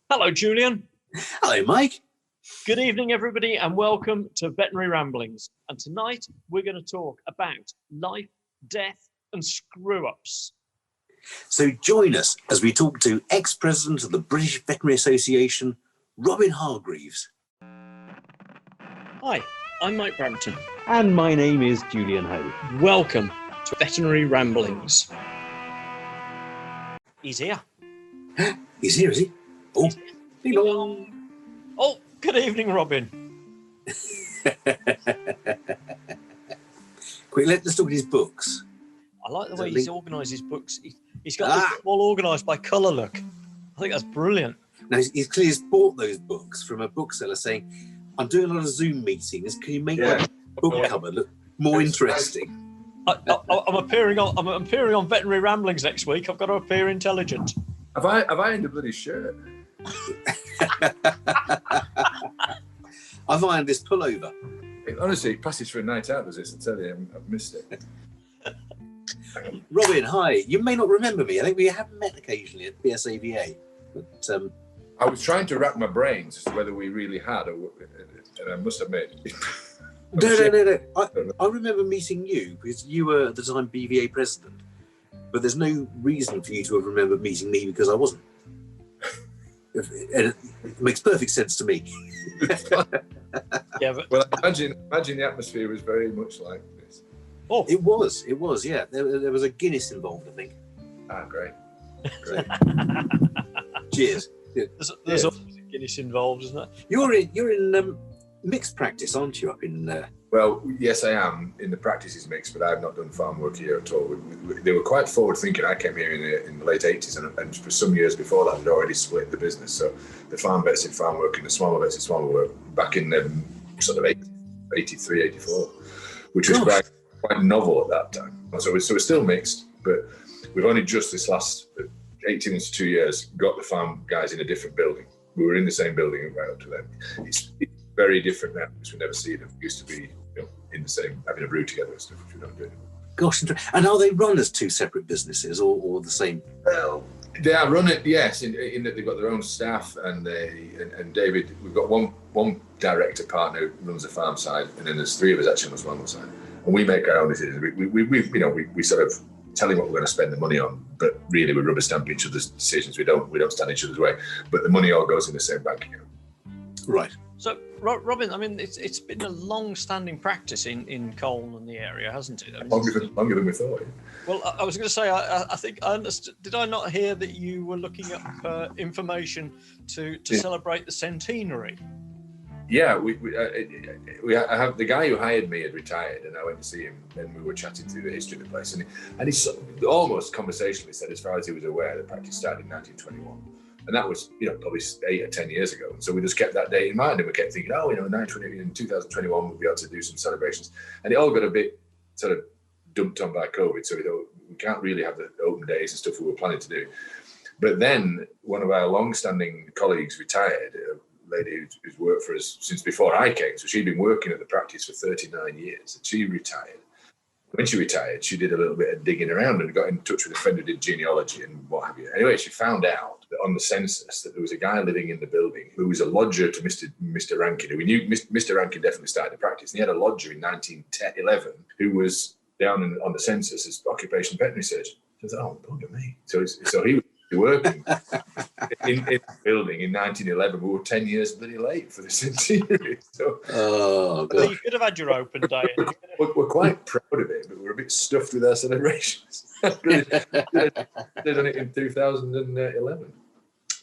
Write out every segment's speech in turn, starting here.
Hello, Julian. Hello, Mike. Good evening, everybody, and welcome to Veterinary Ramblings. And tonight we're going to talk about life, death, and screw-ups. So join us as we talk to ex-president of the British Veterinary Association, Robin Hargreaves. Hi, I'm Mike Brampton. And my name is Julian Ho. Welcome to Veterinary Ramblings. He's here. He's here, is he? Oh, ding-dong. Oh, good evening, Robin. Quick, let's talk about his books. I like the way he's organised his books. He's got them all organised by colour, look. I think that's brilliant. Now, he's clearly bought those books from a bookseller saying, I'm doing a lot of Zoom meetings. Can you make my book cover look more interesting? I'm appearing on Veterinary Ramblings next week. I've got to appear intelligent. Have I ironed a bloody shirt? I've ironed this pullover. Honestly, it passes for a night out, does it? I tell you, I've missed it. Robin, hi. You may not remember me. I think we have met occasionally at BSAVA. But I was trying to rack my brains as to whether we really had, and I must admit. No. I remember meeting you because you were at the time BVA president. But there's no reason for you to have remembered meeting me because I wasn't. And it makes perfect sense to me. Yeah, but well, imagine the atmosphere was very much like this. Oh, it was, yeah. There was a Guinness involved, I think. Ah, great. Cheers. There's always a Guinness involved, isn't there? You're in mixed practice, aren't you? Up in. Well, yes, I am. In the practice is mixed, but I've not done farm work here at all. They were quite forward thinking. I came here in the late 80s, and for some years before that, they'd already split the business. So the farm vets in farm work and the smaller vets in smaller work back in sort of 83, 84, which was quite novel at that time. So we're still mixed, but we've only just this last 18 months to 2 years got the farm guys in a different building. We were in the same building right up to then. It's very different now because we never see them. We used to be in the same, having a brew together and stuff, which we don't do anymore. Gosh, and are they run as two separate businesses or the same? Well, they are run it, yes, in that they've got their own staff, and David, we've got one director partner who runs the farm side, and then there's three of us actually on the farm side, and we make our own decisions. We sort of tell him what we're going to spend the money on, but really we rubber stamp each other's decisions. We don't stand each other's way, but the money all goes in the same bank account. Right. So, Robin, I mean, it's been a long-standing practice in Colne and the area, hasn't it? I mean, longer than we thought. Yeah. Well, I was going to say, I think I understood. Did I not hear that you were looking up information to celebrate the centenary? Yeah, I have the guy who hired me had retired, and I went to see him, and we were chatting through the history of the place, and he almost conversationally said, as far as he was aware, the practice started in 1921. And that was, probably 8 or 10 years ago. And so we just kept that date in mind, and we kept thinking, in 2021, we'll be able to do some celebrations. And it all got a bit sort of dumped on by COVID. So we can't really have the open days and stuff we were planning to do. But then one of our long-standing colleagues retired, a lady who's worked for us since before I came. So she'd been working at the practice for 39 years. And she retired. When she retired, she did a little bit of digging around and got in touch with a friend who did genealogy and what have you. Anyway, she found out that on the census that there was a guy living in the building who was a lodger to Mr. Rankin, who we knew Mr. Rankin definitely started the practice. And he had a lodger in 1911 who was down on the census as occupational veterinary surgeon. So I thought, look at me. So he was working in the building in 1911. We were 10 years bloody late for the centenary. So, well, you could have had your open day. We're quite proud of it, but we're a bit stuffed with our celebrations. They've done it in 2011.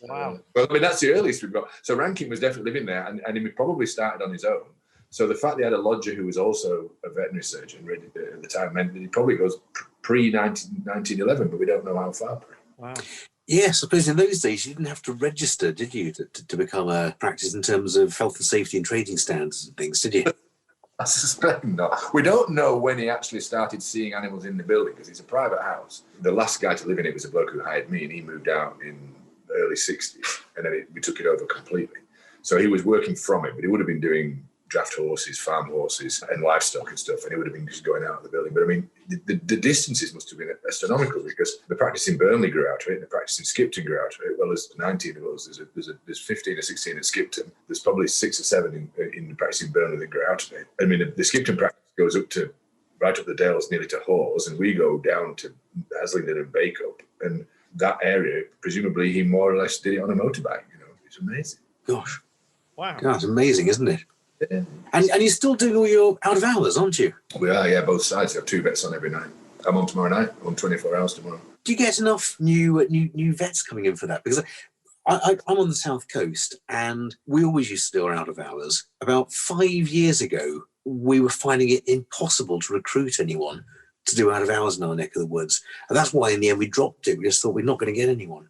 Wow. Well, I mean, that's the earliest we've got. So Rankin was definitely living there, and he probably started on his own. So the fact that he had a lodger who was also a veterinary surgeon at the time meant that he probably goes pre-1911, but we don't know how far pre. Wow. Yes, I suppose in those days you didn't have to register, did you, to become a practice in terms of health and safety and trading standards and things, did you? I suspect not. We don't know when he actually started seeing animals in the building because it's a private house. The last guy to live in it was a bloke who hired me, and he moved out in the early 60s, and then we took it over completely. So he was working from it, but he would have been doing draft horses, farm horses, and livestock and stuff, and it would have been just going out of the building. But I mean, the distances must have been astronomical, because the practice in Burnley grew out of it, and the practice in Skipton grew out of it. Well, there's 19 of us. There's 15 or 16 at Skipton. There's probably 6 or 7 in the practice in Burnley that grew out of it. I mean, the Skipton practice goes up to right up the Dales, nearly to Hawes, and we go down to Haslingden and Bakeup, and that area, presumably, he more or less did it on a motorbike. You know, it's amazing. Gosh, wow, God, it's amazing, isn't it? Yeah. And you're still doing all your out of hours, aren't you? We are, yeah, both sides. We have 2 vets on every night. I'm on tomorrow night. I'm on 24 hours tomorrow. Do you get enough new vets coming in for that? Because I'm on the south coast, and we always used to do our out of hours. About 5 years ago, we were finding it impossible to recruit anyone to do out of hours in our neck of the woods, and that's why in the end we dropped it. We just thought we're not going to get anyone.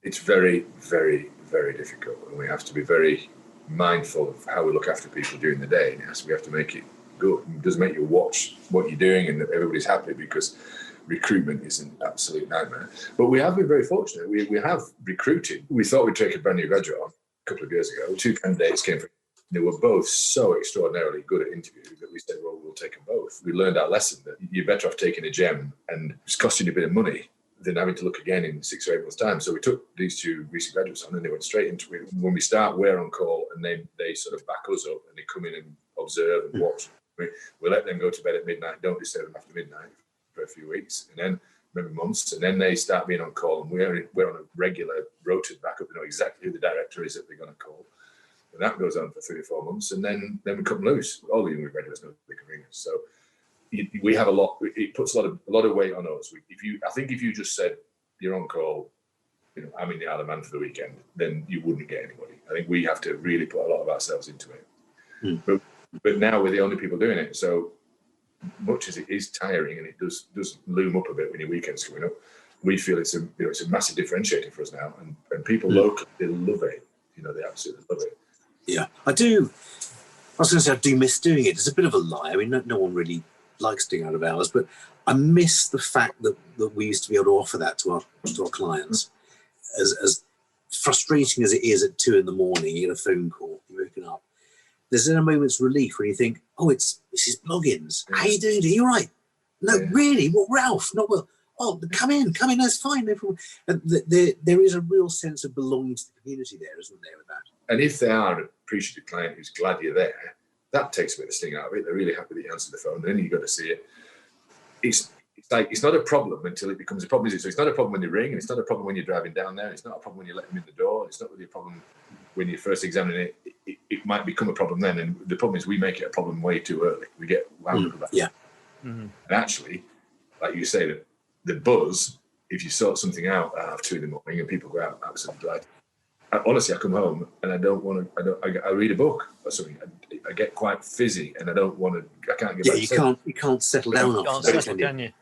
It's very, very, very difficult, and we have to be very mindful of how we look after people during the day. And yes, we have to make it good. It does make you watch what you're doing, and everybody's happy, because recruitment is an absolute nightmare. But we have been very fortunate. We have recruited. We thought we'd take a brand new graduate on a couple of years ago. 2 candidates came from. They were both so extraordinarily good at interviews that we said, well, we'll take them both. We learned our lesson that you're better off taking a gem, and it's costing you a bit of money, than having to look again in 6 or 8 months' time. So we took these 2 recent graduates on, and they went straight into it. When we start, we're on call, and they sort of back us up, and they come in and observe and watch. We let them go to bed at midnight, don't disturb them after midnight for a few weeks, and then maybe months, and then they start being on call, and we're on a regular rotated backup. We know exactly who the director is that they're going to call. And that goes on for 3 or 4 months, and then we come loose. All the younger graduates know they can ring us. So we have a lot. It puts a lot of weight on us. I think if you just said you're on call, you know, I'm in the Isle of Man for the weekend, then you wouldn't get anybody. I think we have to really put a lot of ourselves into it. But now we're the only people doing it. So much as it is tiring, and it does loom up a bit when your weekend's coming up, we feel it's a massive differentiator for us now, and people locally, they love it. You know, they absolutely love it. Yeah, I do. I was going to say I do miss doing it. It's a bit of a lie. I mean, no one really likes doing out of hours, but I miss the fact that we used to be able to offer that to our clients. As frustrating as it is at 2 in the morning, you get a phone call, you're waking up. There's then a moment's relief when you think, oh, it's Mrs. Bloggins. How are you doing? Are you all right? No, really? What, Ralph? Not well. Oh, come in, that's fine. No problem. And there is a real sense of belonging to the community there, isn't there, with that? And if they are an appreciative client who's glad you're there, that takes a bit of the sting out of it. They're really happy that you answered the phone, and then you've got to see it. It's like, it's not a problem until it becomes a problem, is it? So it's not a problem when they ring, and it's not a problem when you're driving down there, it's not a problem when you let them in the door, it's not really a problem when you're first examining it. It might become a problem then, and the problem is we make it a problem way too early. We get wound up about it. And actually, like you say, the buzz, if you sort something out at 2 in the morning and people go out absolutely delighted. Honestly, I come home and I don't want to. I read a book or something. I get quite fizzy, and I don't want to. I can't get. Yeah, you can't settle down. Can you?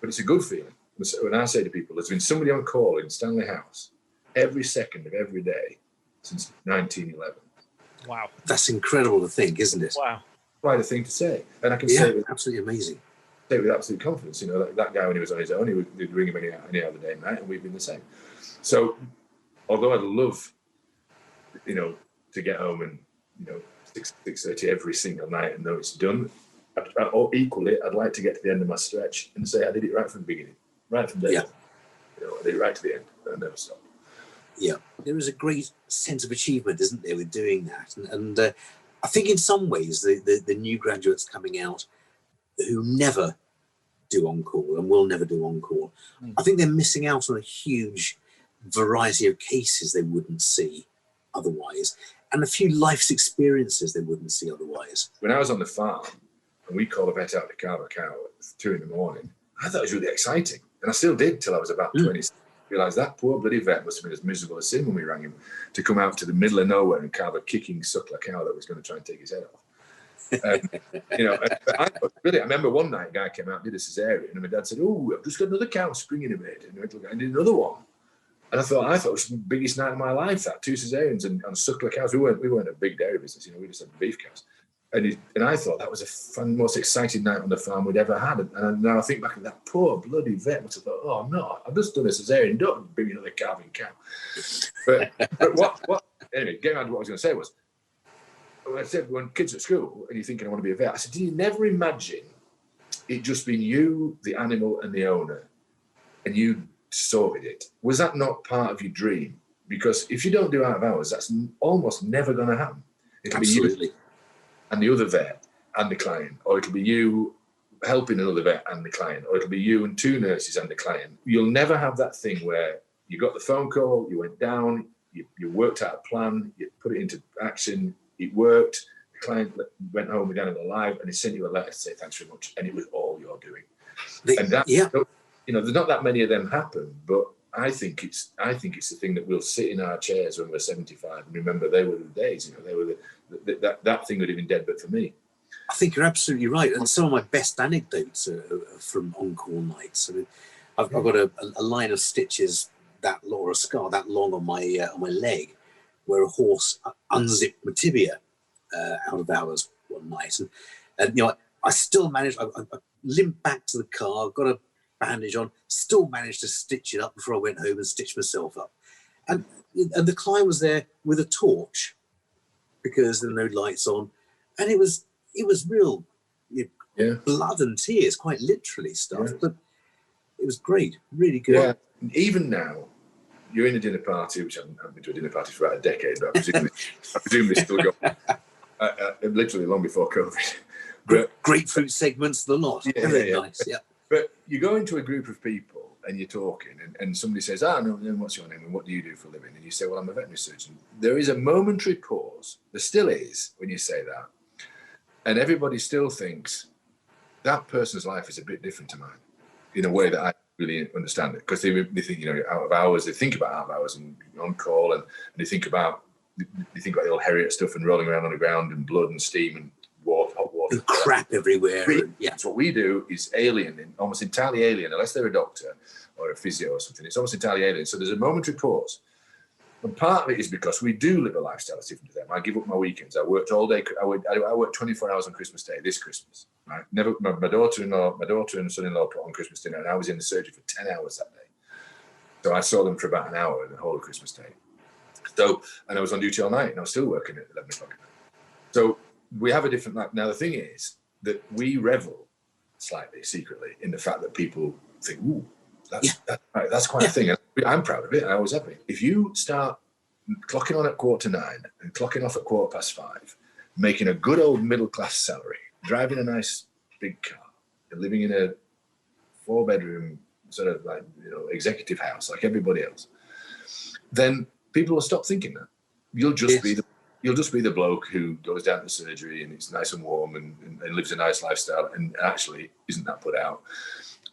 But it's a good feeling. When I say to people, there's been somebody on call in Stanley House every second of every day since 1911. Wow, that's incredible to think, isn't it? Wow, quite a thing to say, and I can say it with, absolutely amazing. Say it with absolute confidence. You know, that guy when he was on his own, he'd ring him any other day and night, and we've been the same. So, although I'd love, you know, to get home and, you know, 6:30 every single night and know it's done, equally, I'd like to get to the end of my stretch and say I did it right from the beginning, right from day one. You know, I did it right to the end, and I never stopped. Yeah, there is a great sense of achievement, isn't there, with doing that? And I think in some ways the new graduates coming out who never do on-call and will never do on-call, I think they're missing out on a huge variety of cases they wouldn't see otherwise, and a few life's experiences they wouldn't see otherwise. When I was on the farm and we called a vet out to carve a cow at 2 in the morning, I thought it was really exciting, and I still did till I was about 20. Realised that poor bloody vet must have been as miserable as sin when we rang him to come out to the middle of nowhere and carve a kicking suckler cow that was going to try and take his head off. You know, I remember one night a guy came out and did a cesarean, and my dad said, "Oh, I've just got another cow springing a bit," and did another one. And I thought it was the biggest night of my life, that 2 cesareans and suckler cows. We weren't a big dairy business, you know, we just had beef cows. And I thought that was the most exciting night on the farm we'd ever had. And now I think back at that poor bloody vet must have thought, oh no, I've just done a cesarean, don't bring me another calving cow. But what anyway, getting on to what I was going to say was, when I said, when kids at school and you're thinking, I want to be a vet, I said, do you never imagine it just being you, the animal, and the owner, and you sorted it? Was that not part of your dream? Because if you don't do out of hours, that's almost never going to happen. It'll Absolutely. be you and the other vet and the client, or it'll be you helping another vet and the client, or it'll be you and 2 nurses and the client. You'll never have that thing where you got the phone call, you went down, you worked out a plan, you put it into action, it worked, the client went home with the animal alive, and he sent you a letter to say thanks very much, and it was all you're doing. And that, you know, there's not that many of them happen, but I think it's the thing that we'll sit in our chairs when we're 75 and remember they were the days, you know, they were that thing would have been dead but for me. I think you're absolutely right. And some of my best anecdotes are from on-call nights. I mean, I've got a line of stitches that long, or a scar that long on my leg, where a horse unzipped my tibia out of hours one night. And you know, I still managed, I limped back to the car, got a bandage on, still managed to stitch it up before I went home and stitched myself up. And the client was there with a torch because there were no lights on. And it was real blood and tears, quite literally stuff, but it was great, really good. Yeah. Even now, you're in a dinner party, which I haven't been to a dinner party for about a decade, but I presume they still go literally long before COVID. But grapefruit segments, the lot. Very nice, yeah. But you go into a group of people and you're talking, and somebody says, no, what's your name and what do you do for a living? And you say, well, I'm a veterinary surgeon. There is a momentary pause, there still is, when you say that. And everybody still thinks that person's life is a bit different to mine in a way that I really understand it. Because they think, you know, out of hours, they think about out of hours and on call, and they think about the old Harriet stuff and rolling around on the ground and blood and steam and hot water. And crap everywhere. That's what we do is alien, almost entirely alien, unless they're a doctor or a physio or something. It's almost entirely alien. So there's a momentary pause. And part of it is because we do live a lifestyle that's different to them. I give up my weekends. I worked all day. I worked 24 hours on Christmas Day, this Christmas. Right? Never. My daughter and son-in-law put on Christmas dinner, and I was in the surgery for 10 hours that day. So I saw them for about an hour the whole of Christmas Day. So, and I was on duty all night, and I was still working at 11 o'clock at night. So we have a different life. Now, the thing is that we revel slightly secretly in the fact that people think, ooh, that's quite a thing. And I'm proud of it. I always have been. If you start clocking on at 9:15 and clocking off at 5:15, making a good old middle-class salary, driving a nice big car, and living in a 4-bedroom sort of like, you know, executive house like everybody else, then people will stop thinking that. You'll just be the bloke who goes down to surgery and it's nice and warm and lives a nice lifestyle and actually isn't that put out.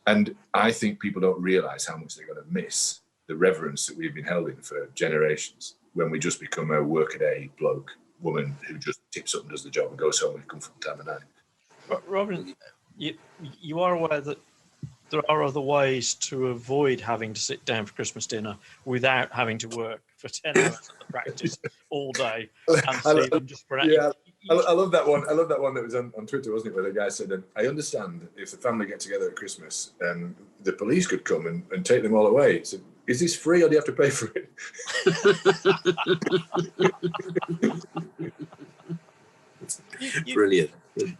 And I think people don't realise how much they're going to miss the reverence that we've been held in for generations when we just become a workaday bloke, woman who just tips up and does the job and goes home and comes from time of night. Robin, you are aware that there are other ways to avoid having to sit down for Christmas dinner without having to work for 10 hours at the practice all day and see them just for I love that one. I love that one that was on Twitter, wasn't it, where the guy said, I understand if the family get together at Christmas, the police could come and take them all away. So, is this free or do you have to pay for it? Brilliant.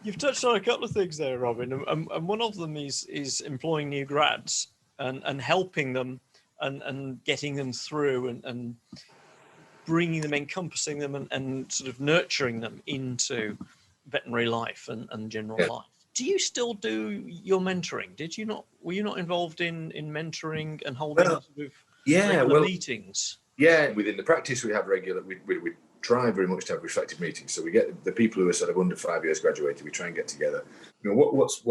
You've touched on a couple of things there, Robin, and one of them is employing new grads and helping them and getting them through and bringing them, encompassing them and sort of nurturing them into veterinary life and general life. Do you still do your mentoring? Were you not involved in mentoring and holding sort of regular meetings? Yeah, within the practice we have regular, we try very much to have reflective meetings. So we get the people who are sort of under 5 years graduated, we try and get together. You know, what's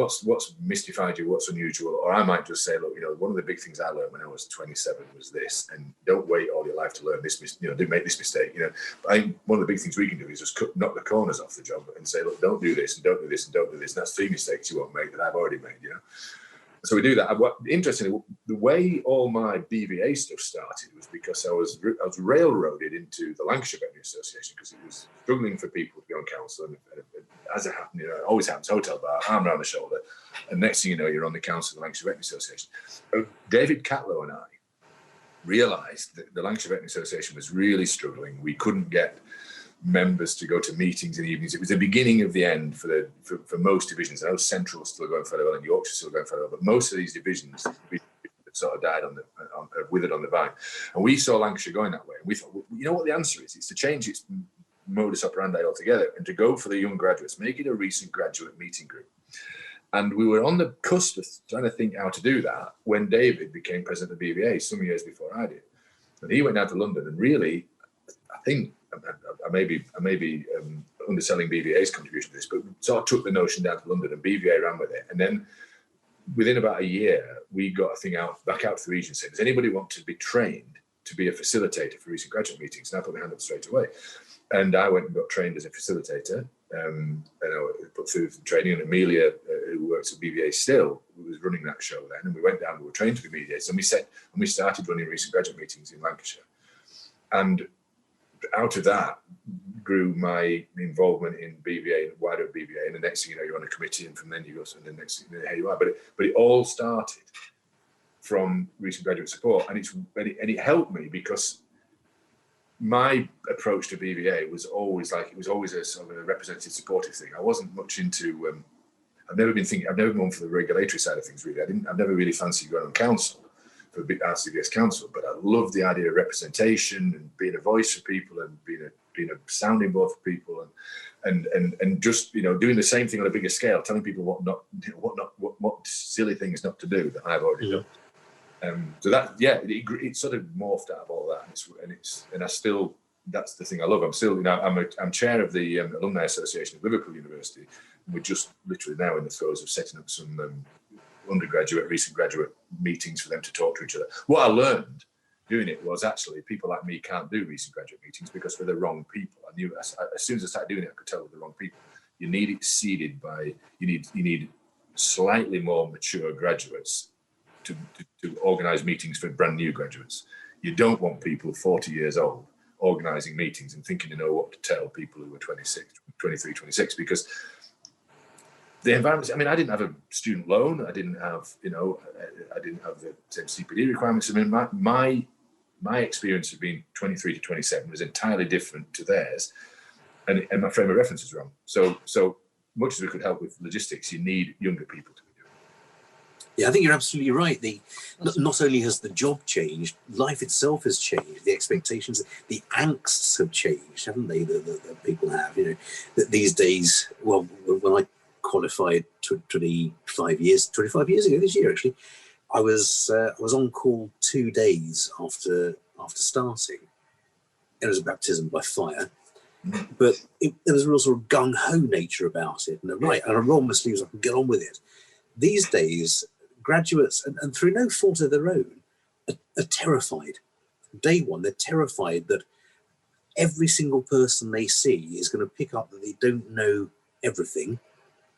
mystified you, what's unusual? Or I might just say, look, you know, one of the big things I learned when I was 27 was this, and don't wait all your life to learn this, you know, don't make this mistake, you know. But I think one of the big things we can do is just knock the corners off the job and say, look, don't do this and don't do this and don't do this. And that's 3 mistakes you won't make that I've already made, you know. So we do that. Interestingly, the way all my BVA stuff started was because I was railroaded into the Lancashire Veterinary Association because it was struggling for people to be on council. And as it happened, you know, it always happens, hotel bar, arm around the shoulder. And next thing you know, you're on the council of the Lancashire Veterinary Association. David Catlow and I realised that the Lancashire Veterinary Association was really struggling. We couldn't get members to go to meetings in the evenings. It was the beginning of the end for most divisions. I know Central still going fairly well and Yorkshire still going fairly well, but most of these divisions sort of died withered on the vine. And we saw Lancashire going that way. And we thought, well, you know what the answer is? It's to change its modus operandi altogether and to go for the young graduates, make it a recent graduate meeting group. And we were on the cusp of trying to think how to do that when David became president of BVA some years before I did. And he went down to London, and really, I think I may be underselling BVA's contribution to this, but sort of took the notion down to London, and BVA ran with it. And then within about a year, we got a thing back out to the region saying, does anybody want to be trained to be a facilitator for recent graduate meetings? And I put my hand up straight away. And I went and got trained as a facilitator, and I put through the training. And Amelia, who works at BVA still, was running that show then. And we went down, we were trained to be mediators, and we started running recent graduate meetings in Lancashire. And out of that grew my involvement in BVA and wider BVA. And the next thing you know, you're on a committee, and from then you go, and the next thing you know, here you are. But it all started from recent graduate support, and it helped me because my approach to BVA was always a sort of a representative supportive thing. I wasn't much into. I've never gone for the regulatory side of things really. I've never really fancied going on council for RCVS council, but I love the idea of representation and being a voice for people and being a sounding board for people and just doing the same thing on a bigger scale, telling people what silly things not to do that I've already done. So that it sort of morphed out of all that, and I still, that's the thing I love. I'm still I'm chair of the Alumni Association of Liverpool University, and we're just literally now in the throes of setting up some undergraduate, recent graduate meetings for them to talk to each other. What I learned doing it was actually people like me can't do recent graduate meetings because we're the wrong people. I knew as soon as I started doing it, I could tell we're the wrong people. You need it seeded by you need slightly more mature graduates to organise meetings for brand new graduates. You don't want people 40 years old organising meetings and thinking what to tell people who are 26, 23, 26, because the environment, I didn't have a student loan. I didn't have, I didn't have the same CPD requirements. My experience of being 23 to 27 was entirely different to theirs. And my frame of reference is wrong. So much as we could help with logistics, you need younger people to be doing it. Yeah, I think you're absolutely right. Not only has the job changed, life itself has changed. The expectations, the angsts have changed, haven't they? That people have, that these days, well, when I qualified 25 years ago this year, actually, I was on call 2 days after starting. It was a baptism by fire, but there was a real sort of gung-ho nature about it, and I roll my sleeves up and get on with it. These days, graduates, and through no fault of their own, are terrified. Day one, they're terrified that every single person they see is going to pick up that they don't know everything,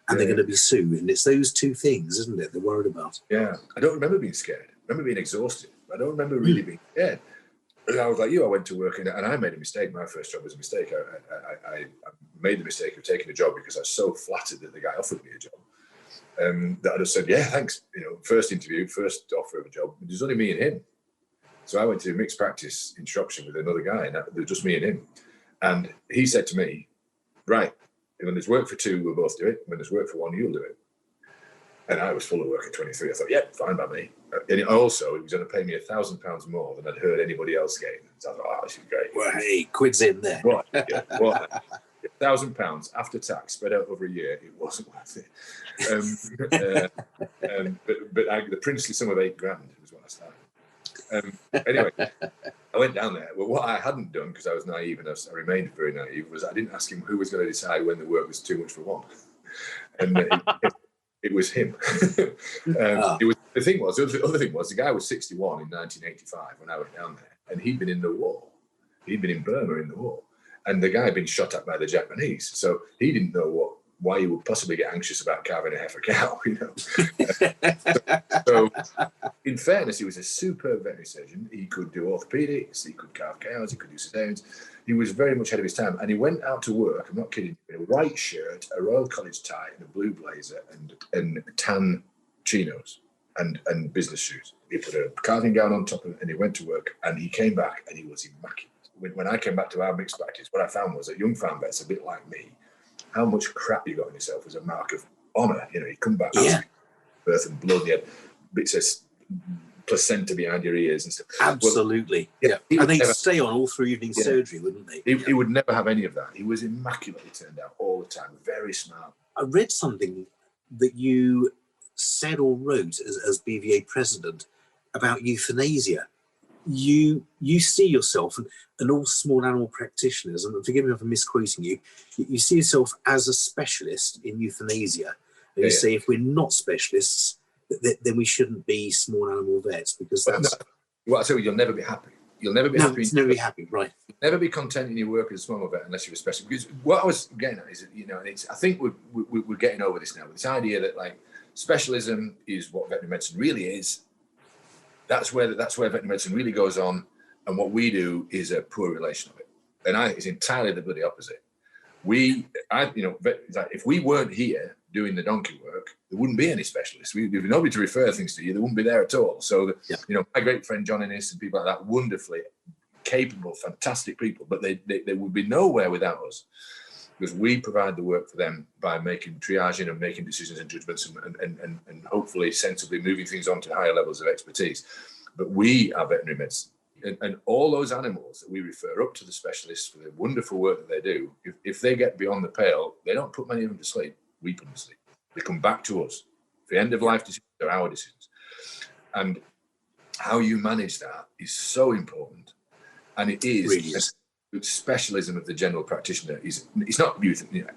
and they're going to be sued. And it's those two things, isn't it, they're worried about? Yeah. I don't remember being scared. I remember being exhausted. I don't remember really being scared. And I was like you, I went to work and I made a mistake. My first job was a mistake. I made the mistake of taking a job because I was so flattered that the guy offered me a job. That I just said, yeah, thanks. First interview, first offer of a job. It was only me and him. So I went to mixed practice in Shropshire with another guy, and there was just me and him. And he said to me, right, when there's work for two, we'll both do it. When there's work for one, you'll do it. And I was full of work at 23. I thought, yeah, fine by me. And he was going to pay me £1,000 more than I'd heard anybody else getting. So I thought, oh, this is great. Well, hey, quid's in there. What? Yeah, £1,000 after tax spread out over a year, it wasn't worth it. But the princely sum of £8,000 was what I started. Anyway, I went down there. Well, what I hadn't done, because I was naive and I remained very naive, was I didn't ask him who was going to decide when the work was too much for one. And it was him. The other thing was the guy was 61 in 1985 when I went down there, and he'd been in the war. He'd been in Burma in the war. And the guy had been shot at by the Japanese. So he didn't know why you would possibly get anxious about carving a heifer cow, So in fairness, he was a superb veterinary surgeon. He could do orthopedics, he could carve cows, he could do cesareans. He was very much ahead of his time. And he went out to work, I'm not kidding, in a white shirt, a Royal College tie, and a blue blazer, and tan chinos and business shoes. He put a carving gown on top of it, and he went to work, and he came back, and he was immaculate. when I came back to our mixed practice, what I found was that young farm vets, a bit like me, how much crap you got on yourself was a mark of honour. You know, you come back after birth and blood, you had bits of placenta behind your ears and stuff. Absolutely. Well, and they'd stay on all through evening surgery, wouldn't they? He would never have any of that. He was immaculately turned out all the time, very smart. I read something that you said or wrote as BVA president about euthanasia. You see yourself, and all small animal practitioners, and forgive me if I'm misquoting you, you see yourself as a specialist in euthanasia. And you say if we're not specialists, then we shouldn't be small animal vets, because that's... Well, I tell you, you'll never be happy. You'll never be happy. Never be happy, right. You'll never be content in your work as a small animal vet unless you're a specialist. Because what I was getting at is that, you know, and I think we're getting over this now, with this idea that, like, specialism is what veterinary medicine really is. That's where veterinary medicine really goes on, and what we do is a poor relation of it. And I think it's entirely the bloody opposite. If we weren't here doing the donkey work, there wouldn't be any specialists. There'd be nobody to refer things to you. They wouldn't be there at all. So, you know, my great friend John Innes and people like that, wonderfully capable, fantastic people, but they would be nowhere without us, because we provide the work for them by making triaging and making decisions and judgments and hopefully sensibly moving things on to higher levels of expertise. But we are veterinary medicine. And all those animals that we refer up to the specialists for the wonderful work that they do, if they get beyond the pale, they don't put many of them to sleep. We put them to sleep. They come back to us. The end of life decisions are our decisions. And how you manage that is so important. And it is. Really is. The specialism of the general practitioner is, it's not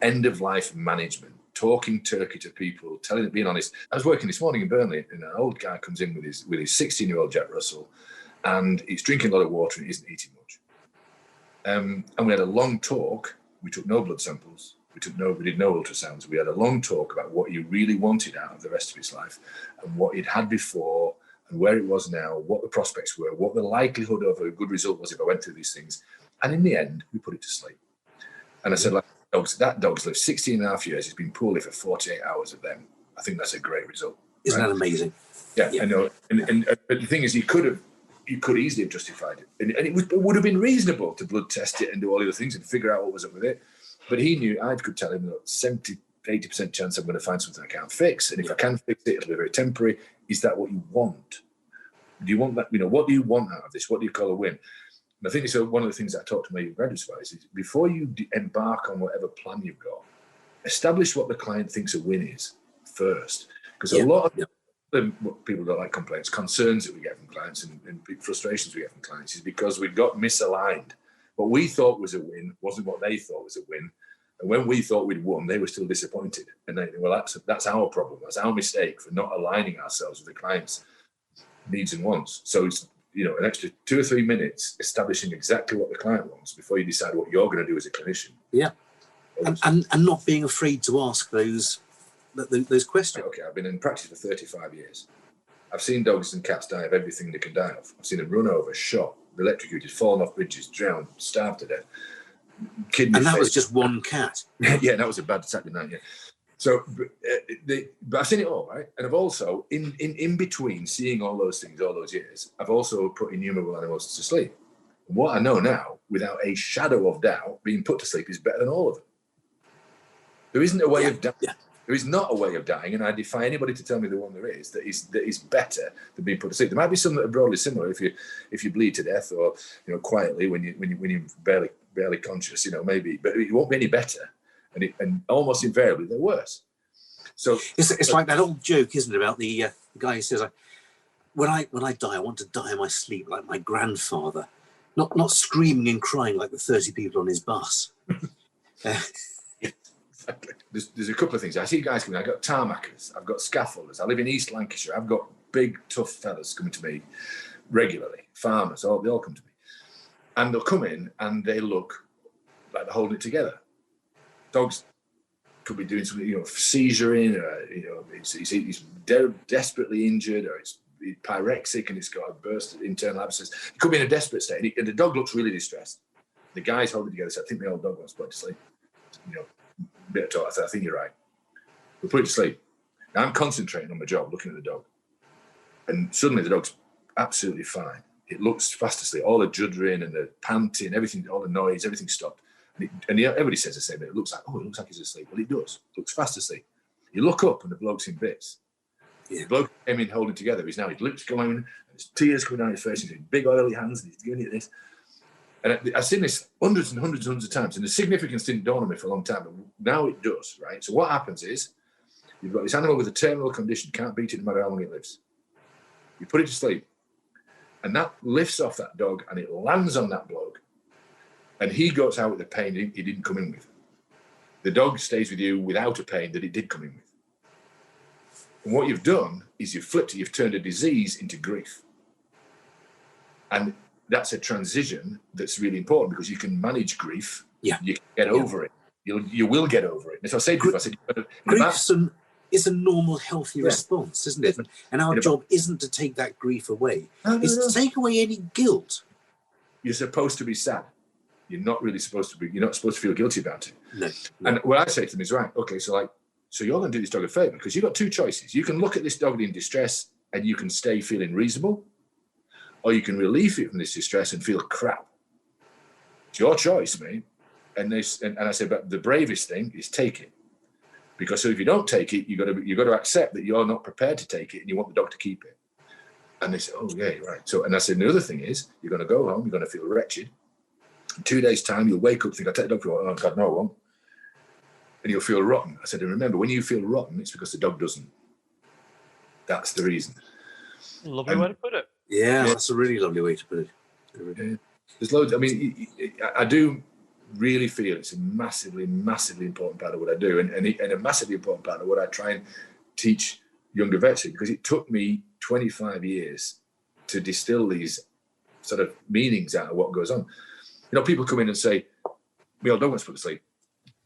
end of life management, talking turkey to people, being honest. I was working this morning in Burnley, and an old guy comes in with his 16-year-old Jack Russell, and he's drinking a lot of water and he isn't eating much. And we had a long talk. We took no blood samples. We did no ultrasounds. We had a long talk about what he really wanted out of the rest of his life, and what he'd had before, and where it was now, what the prospects were, what the likelihood of a good result was if I went through these things. And in the end, we put it to sleep. And I said, like, that dog's lived 16 and a half years. He's been poorly for 48 hours of them. I think that's a great result. Isn't that amazing? Yeah, I know. But the thing is, you could easily have justified it. And it would have been reasonable to blood test it and do all the other things and figure out what was up with it. But he knew, I could tell him that 70, 80% chance I'm going to find something I can't fix. And if I can fix it, it'll be very temporary. Is that what you want? Do you want that? You know, what do you want out of this? What do you call a win? And I think it's one of the things that I talk to my graduates about is before you embark on whatever plan you've got, establish what the client thinks a win is first. Because a lot of people don't like complaints, concerns that we get from clients and big frustrations we get from clients is because we got misaligned. What we thought was a win wasn't what they thought was a win. And when we thought we'd won, they were still disappointed. And they, well, that's our problem. That's our mistake for not aligning ourselves with the client's needs and wants. So it's, you know, an extra 2 or 3 minutes establishing exactly what the client wants before you decide what you're going to do as a clinician. Yeah. And not being afraid to ask those questions. Okay, I've been in practice for 35 years. I've seen dogs and cats die of everything they can die of. I've seen them run over, shot, electrocuted, fallen off bridges, drowned, starved to death. Kidney and that failure. Was just one cat. Yeah, that was a bad Saturday night, yeah. So, but I've seen it all, right? And I've also, in between seeing all those things all those years, I've also put innumerable animals to sleep. And what I know now, without a shadow of doubt, being put to sleep is better than all of them. There isn't a way of dying. Yeah. There is not a way of dying, and I defy anybody to tell me the one there is that is better than being put to sleep. There might be some that are broadly similar if you bleed to death, or quietly when you're barely conscious, maybe, but it won't be any better, and almost invariably they're worse. So it's like that old joke, isn't it, about the guy who says, "When I die, I want to die in my sleep like my grandfather, not screaming and crying like the 30 people on his bus." Exactly. There's a couple of things. I see guys coming. I've got tarmackers. I've got scaffolders. I live in East Lancashire. I've got big, tough fellas coming to me regularly. Farmers, they all come to me. And they'll come in and they look like they're holding it together. Dogs could be doing something, seizuring, or he's desperately injured, or it's pyrexic and it's got a burst of internal abscess. It could be in a desperate state. And the dog looks really distressed. The guy's holding it together. So I think the old dog wants to put it to sleep. Bit of talk. I think you're right. We put it to sleep. Now I'm concentrating on my job, looking at the dog, and suddenly the dog's absolutely fine. it looks fast asleep. All the juddering and the panting, everything, all the noise, everything stopped. And everybody says the same, but it looks like he's asleep. Well, it does. It looks fast asleep. You look up and the bloke's in bits. Yeah. The bloke came in holding together. His lips going, and there's tears coming down his face. He's in big oily hands, and he's doing it this. And I've seen this hundreds and hundreds and hundreds of times, and the significance didn't dawn on me for a long time, but now it does, right? So what happens is, you've got this animal with a terminal condition, can't beat it no matter how long it lives. You put it to sleep, and that lifts off that dog, and it lands on that bloke, and he goes out with the pain he didn't come in with. The dog stays with you without a pain that it did come in with. And what you've done is you've flipped it, you've turned a disease into grief. And that's a transition that's really important, because you can manage grief. Yeah. You can get over it. You will get over it. And so I say grief, grief is a normal, healthy response, isn't it? And our job isn't to take that grief away. It's to take away any guilt. You're supposed to be sad. You're not really supposed to be, you're not supposed to feel guilty about it. No. And what I say to them is, right, okay, so you're going to do this dog a favor, because you've got two choices. You can look at this dog in distress and you can stay feeling reasonable, or you can relieve it from this distress and feel crap. It's your choice, mate. And I said, but the bravest thing is take it. Because so if you don't take it, you've got to accept that you're not prepared to take it and you want the dog to keep it. And they said, oh yeah, right. So, and I said, the other thing is, you're going to go home, you're going to feel wretched. In 2 days' time, you'll wake up, think, I'll take the dog for a while. Oh God, no, I won't. And you'll feel rotten. I said, and remember, when you feel rotten, it's because the dog doesn't. That's the reason. Lovely way to put it. Yeah, that's a really lovely way to put it. Yeah. There's loads. I mean, I do really feel it's a massively, massively important part of what I do, and a massively important part of what I try and teach younger vets, because it took me 25 years to distill these sort of meanings out of what goes on. You know, people come in and say, "We all don't want to put to sleep,"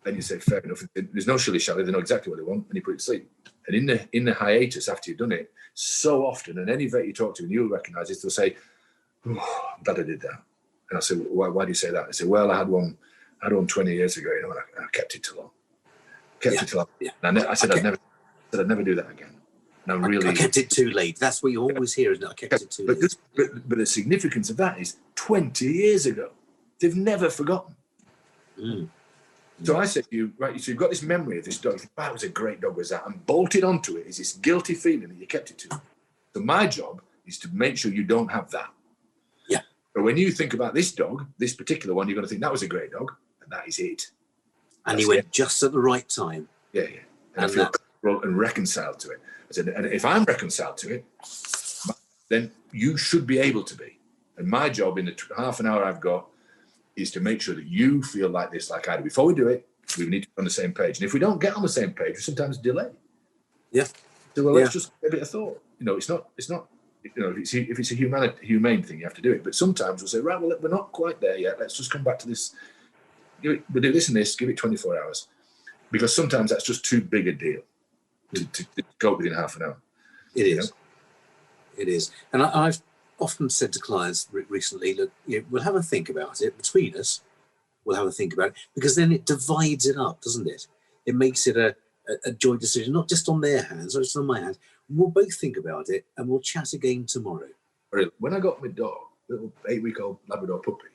and you say, "Fair enough." There's no shilly-shally. They know exactly what they want, and you put it to sleep. And in the hiatus after you've done it, so often, and any vet you talk to, and you'll recognise this, they'll say, "Oh, I'm glad I did that." And I say, "Why do you say that?" I say, "Well, I had one 20 years ago, you know, and I kept it too long. Kept it too long. Yeah. And I said, I'd never do that again. And I kept it too late. That's what you always hear, isn't it? I kept it too late. But the significance of that is 20 years ago. They've never forgotten. Mm. So I said to you, right, so you've got this memory of this dog. You think, wow, it was a great dog, was that? And bolted onto it is this guilty feeling that you kept it too long. So my job is to make sure you don't have that. Yeah. But when you think about this dog, this particular one, you're going to think that was a great dog. That is it. And he went just at the right time. Yeah. And I feel comfortable and reconciled to it. I said, and if I'm reconciled to it, then you should be able to be. And my job in the half an hour I've got is to make sure that you feel like this, like I do. Before we do it, we need to be on the same page. And if we don't get on the same page, we sometimes delay. Yeah. So let's just give it a thought. You know, it's not. You know, if it's a humane thing, you have to do it. But sometimes we'll say, right, well, we're not quite there yet. Let's just come back to this. We'll do this and this, give it 24 hours. Because sometimes that's just too big a deal to go within half an hour. It is. It is. And I've often said to clients recently, look, we'll have a think about it between us. We'll have a think about it, because then it divides it up, doesn't it? It makes it a joint decision, not just on their hands, not just on my hands. We'll both think about it and we'll chat again tomorrow. When I got my dog, little 8-week-old Labrador puppy,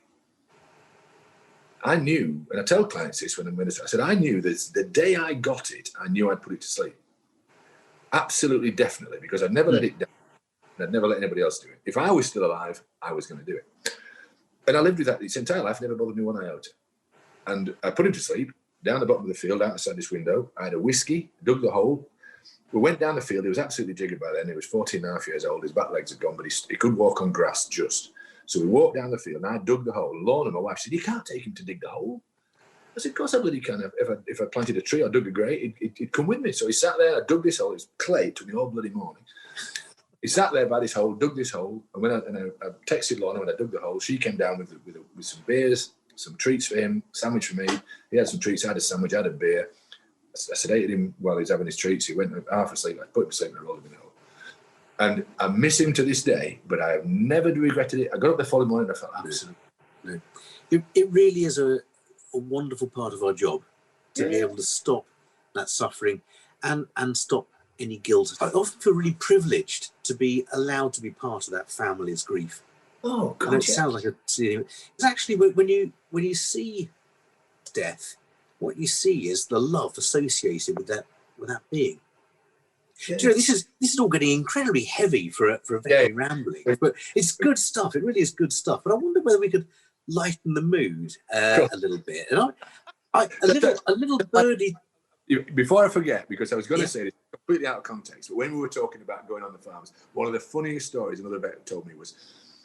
I knew, and I tell clients this when I said, I knew that the day I got it, I knew I'd put it to sleep. Absolutely, definitely, because I'd never let it down. And I'd never let anybody else do it. If I was still alive, I was going to do it. And I lived with that its entire life, never bothered me one iota. And I put him to sleep down the bottom of the field, outside this window. I had a whiskey, dug the hole. We went down the field. He was absolutely jiggered by then. He was 14 and a half years old. His back legs had gone, but he could walk on grass just. So we walked down the field, and I dug the hole. Lorna, my wife, said, "You can't take him to dig the hole." I said, "Of course I bloody can. If I planted a tree or dug a grate, he'd come with me." So he sat there. I dug this hole. It's clay. It took me all bloody morning. He sat there by this hole, dug this hole, and when I texted Lorna when I dug the hole, she came down with some beers, some treats for him, sandwich for me. He had some treats. I had a sandwich. I had a beer. I sedated him while he was having his treats. He went half asleep. I put him to sleep and I rolled him in the hole. And I miss him to this day, but I have never regretted it. I got up the following morning and I felt absolutely. No. It really is a wonderful part of our job to be able to stop that suffering and stop any guilt. I often feel really privileged to be allowed to be part of that family's grief. Oh, I know God, it sounds like it's actually when you see death, what you see is the love associated with that being. yeah. Do you know, this is all getting incredibly heavy for a veterinary rambling, but it's good stuff. It really is good stuff. But I wonder whether we could lighten the mood a little bit. And a little birdie. Before I forget, because I was going to say this completely out of context, but when we were talking about going on the farms, one of the funniest stories another vet told me was,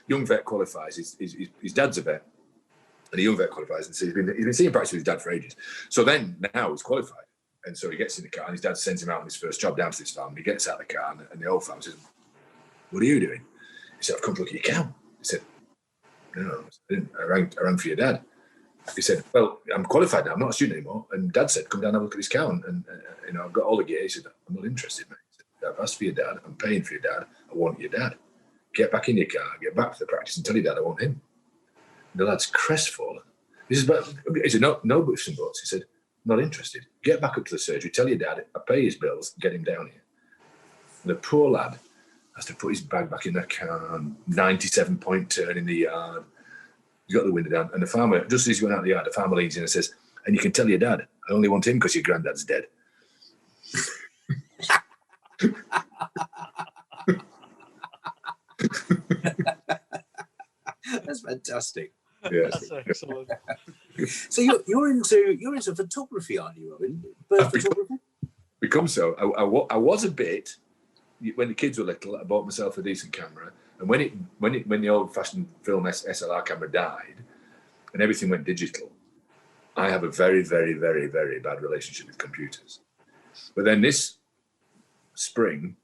young vet qualifies. His dad's a vet, and a young vet qualifies, and so he's been seeing practice with his dad for ages. So then now he's qualified, and so he gets in the car, and his dad sends him out on his first job down to this farm. He gets out of the car, and the old farmer says, "What are you doing?" He said, "I've come to look at your cow." He said, "No, I didn't. I rang for your dad." He said, "Well, I'm qualified now. I'm not a student anymore." And Dad said, "Come down and have a look at this cow." And you know, I've got all the gear. He said, "I'm not interested, mate." He said, "I've asked for your dad. I'm paying for your dad. I want your dad. Get back in your car. Get back to the practice and tell your dad I want him." And the lad's crestfallen. He said, "No buts and buts." He said, "Not interested. Get back up to the surgery. Tell your dad I pay his bills. Get him down here." And the poor lad has to put his bag back in the car. 97-point turn in the yard. He's got the window down, and the farmer, just as he's going out the yard, the farmer leans in and says, "And you can tell your dad, I only want him because your granddad's dead." That's fantastic. Yeah. That's excellent. So you're into photography, aren't you, Robin? Bird photography? Become so. I was a bit when the kids were little. I bought myself a decent camera, and when the old-fashioned film SLR camera died, and everything went digital, I have a very, very, very, very bad relationship with computers. But then this spring,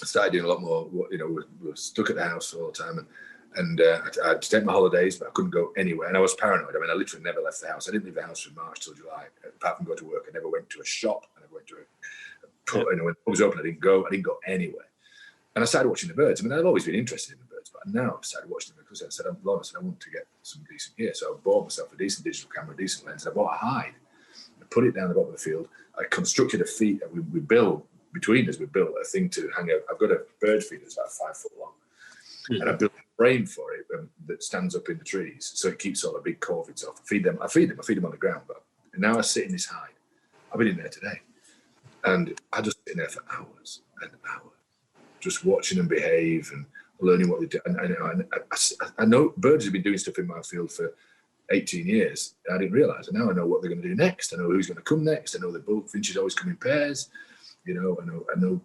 I started doing a lot more. You know, we were stuck at the house all the time, and I had to take my holidays, but I couldn't go anywhere. And I was paranoid. I mean, I literally never left the house. I didn't leave the house from March till July, apart from go to work. I never went to a shop. I never went to you know, when it was open, I didn't go anywhere. And I started watching the birds. I mean, I've always been interested in the birds, but now I've started watching them because I said, I want to get some decent gear. So I bought myself a decent digital camera, a decent lens, and I bought a hide. I put it down the bottom of the field. I constructed a feed. We built, between us, we built a thing to hang out. I've got a bird feeder that's about 5 foot long. And I built a frame for it that stands up in the trees, so it keeps all the big corvids off. I feed them on the ground. But now I sit in this hide. I've been in there today, and I just sit in there for hours and hours, just watching them behave and learning what they do. And I know birds have been doing stuff in my field for 18 years. I didn't realise, and now I know what they're going to do next. I know who's going to come next. I know the bullfinches always come in pairs. You know, I know.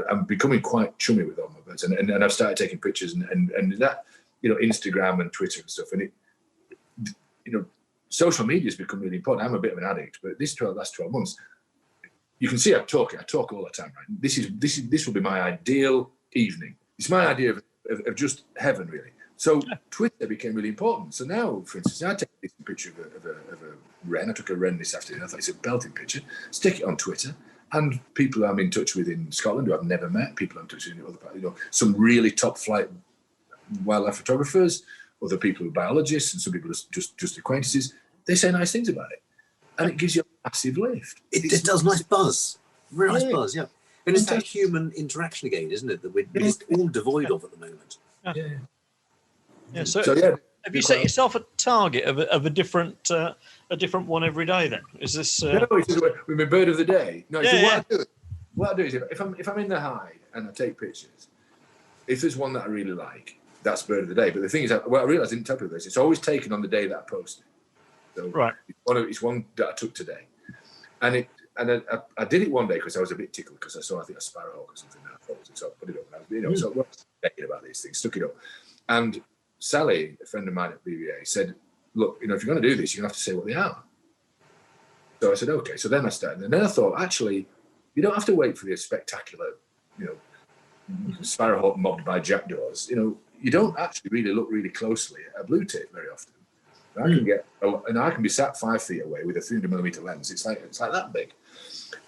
I'm becoming quite chummy with all my birds, and I've started taking pictures and that, you know, Instagram and Twitter and stuff. And it, you know, social media has become really important. I'm a bit of an addict, but last 12 months, you can see I talk all the time. Right? This will be my ideal evening. It's my idea of just heaven, really. So Twitter became really important. So now, for instance, I take a picture of a wren. I took a wren this afternoon. I thought it's a belting picture. Stick it on Twitter. And people I'm in touch with in Scotland who I've never met, people I'm in touch with in other parts, you know, some really top flight wildlife photographers, other people who are biologists, and some people just acquaintances. They say nice things about it, and it gives you a massive lift. It does nice buzz, real nice buzz, yeah. And it's that human interaction again, isn't it, that we're just all devoid of at the moment. Yeah. So have you set yourself a target of a different one every day? Then is this? No, it's just with my bird of the day. No, what I do is if I'm in the hide and I take pictures, if there's one that I really like, that's bird of the day. But the thing is, what I realised, I didn't tell people this, it's always taken on the day that I post. So right. It's one that I took today, and I did it one day because I was a bit tickled because I saw, I think, a sparrowhawk or something that I thought, so I put it up. And I was, you know, so I was thinking about these things, stuck it up, and Sally, a friend of mine at BVA, said, "Look, you know, if you're going to do this, you're going to have to say what they are." So I said, "Okay." So then I started, and then I thought, actually, you don't have to wait for the spectacular, you know, sparrowhawk mobbed by jackdaws. You know, you don't actually really look really closely at a blue tip very often. I can be sat 5 feet away with a 300mm lens. It's like that big,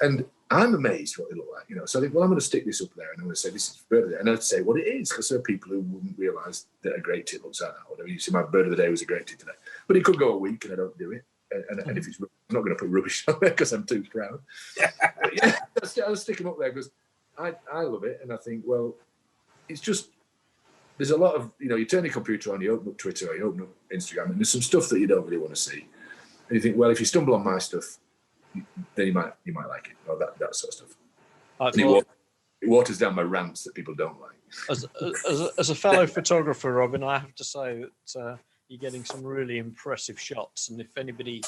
and I'm amazed what they look like. You know, so I think, well, I'm going to stick this up there, and I'm going to say this is bird of the day, and I'd say what it is, because there are people who wouldn't realise that a great tit looks like that. Whatever. You see, my bird of the day was a great tit today, but it could go a week and I don't do it. And if it's, I'm not going to put rubbish on there because I'm too proud. I'll stick them up there because I love it, and I think, well, it's just there's a lot of, you turn your computer on, you open up Twitter or you open up Instagram, and there's some stuff that you don't really want to see. And you think, well, if you stumble on my stuff, then you might like it, or that sort of stuff. And it waters down my rants that people don't like. As a fellow photographer, Robin, I have to say that you're getting some really impressive shots. And if anybody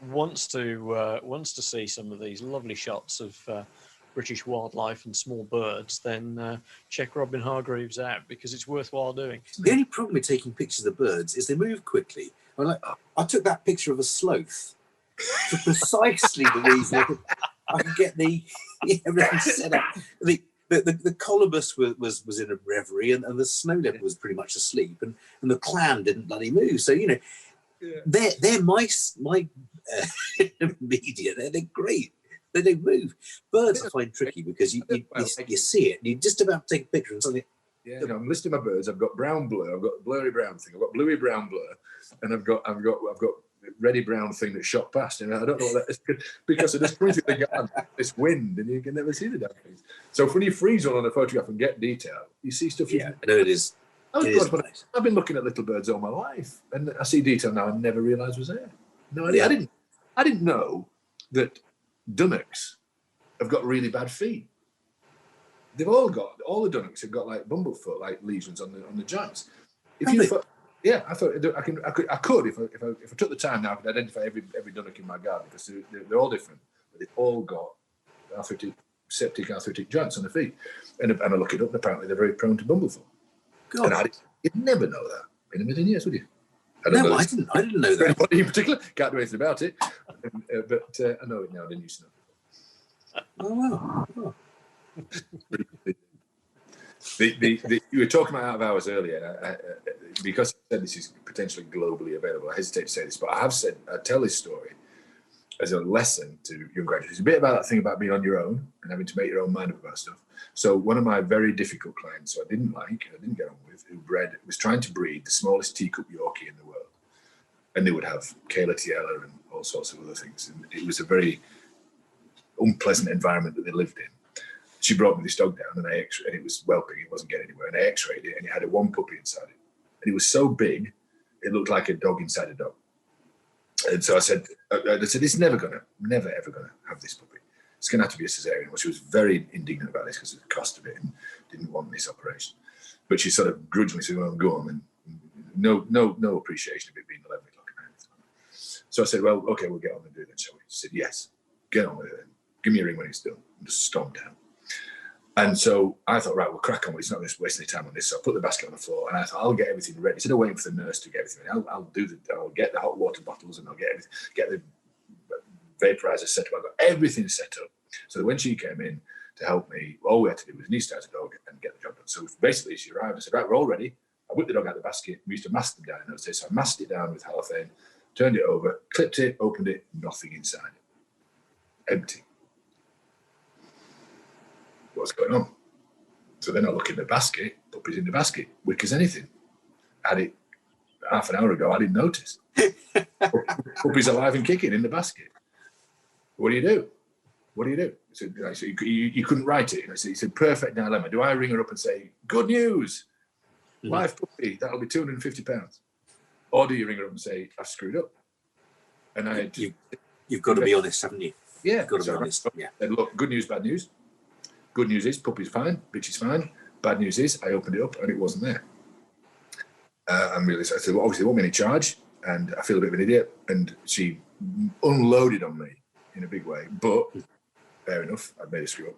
wants to see some of these lovely shots of British wildlife and small birds, then check Robin Hargreaves out, because it's worthwhile doing. The only problem with taking pictures of the birds is they move quickly. I took that picture of a sloth for precisely the reason I could get everything set up. The colobus was in a reverie, and the snow leopard was pretty much asleep, and the clam didn't bloody move. So they're my media. They're great. They don't move. Birds I find tricky because you see it, and you just about take a picture and something. Yeah, I'm listing my birds. I've got brown blur. I've got blurry brown thing. I've got bluey brown blur, and I've got reddy brown thing that shot past. And I don't know what that is because I just pointed the gun, this wind, and you can never see the damn things. So when you freeze one on a photograph and get detail, you see stuff. Yeah, I know it is. Nice. I've been looking at little birds all my life, and I see detail now I never realised was there. No idea. Yeah. I didn't know that dunnocks have got really bad feet. They've all the dunnocks have got like bumblefoot, like lesions on the joints. Yeah, I thought I could if I took the time now, I could identify every dunnock in my garden, because they're all different, but they've all got septic arthritic joints on their feet. And I look it up, and apparently they're very prone to bumblefoot. God, and you'd never know that in a million years, would you? I didn't know that. Anybody in particular, can't do anything about it. But I know it now. I didn't used to know. Oh wow. You were talking about out of hours earlier, because I said this is potentially globally available. I hesitate to say this, but I tell this story as a lesson to young graduates. It's a bit about that thing about being on your own and having to make your own mind up about stuff. So one of my very difficult clients, who I didn't get on with, who was trying to breed the smallest teacup Yorkie in the world, and they would have Cayletiella and all sorts of other things, and it was a very unpleasant environment that they lived in. She brought me this dog down, and it was whelping, it wasn't getting anywhere, and I x-rayed it, and it had one puppy inside it, and it was so big it looked like a dog inside a dog. And so I said, it's never ever gonna have this puppy. It's gonna have to be a cesarean. Well, she was very indignant about this because of the cost of it, and didn't want this operation. But she sort of grudgingly said, well, go on, and no appreciation of it being 11 o'clock at night. So I said, well, okay, we'll get on and do it then, shall we? She said, yes, get on with it then. Give me a ring when it's done. And just stormed down. And so I thought, right, we'll crack on. It's not going to waste any time on this. So I put the basket on the floor, and I thought, I'll get everything ready. Instead of waiting for the nurse to get everything ready, I'll get the hot water bottles, and I'll get the vaporizer set up. I've got everything set up. So that when she came in to help me, all we had to do was anesthetize the dog and get the job done. So basically she arrived and said, right, we're all ready. I whipped the dog out of the basket. We used to mask them down in those days. So I masked it down with halothane, turned it over, clipped it, opened it, nothing inside it. Empty. What's going on? So then I look in the basket, puppy's in the basket, weak as anything. Had it half an hour ago, I didn't notice. Puppy's alive and kicking in the basket. What do you do? What do you do? So you couldn't write it. So he said, perfect dilemma. Do I ring her up and say, good news, live puppy, that'll be £250? Or do you ring her up and say, I've screwed up? And you've got to be honest, haven't you? Yeah. You've got to be honest. Yeah. And look, good news, bad news. Good news is puppy's fine, bitch is fine. Bad news is I opened it up and it wasn't there. I said, well, obviously, they want me in charge, and I feel a bit of an idiot. And she unloaded on me in a big way, but fair enough, I'd made a screw up.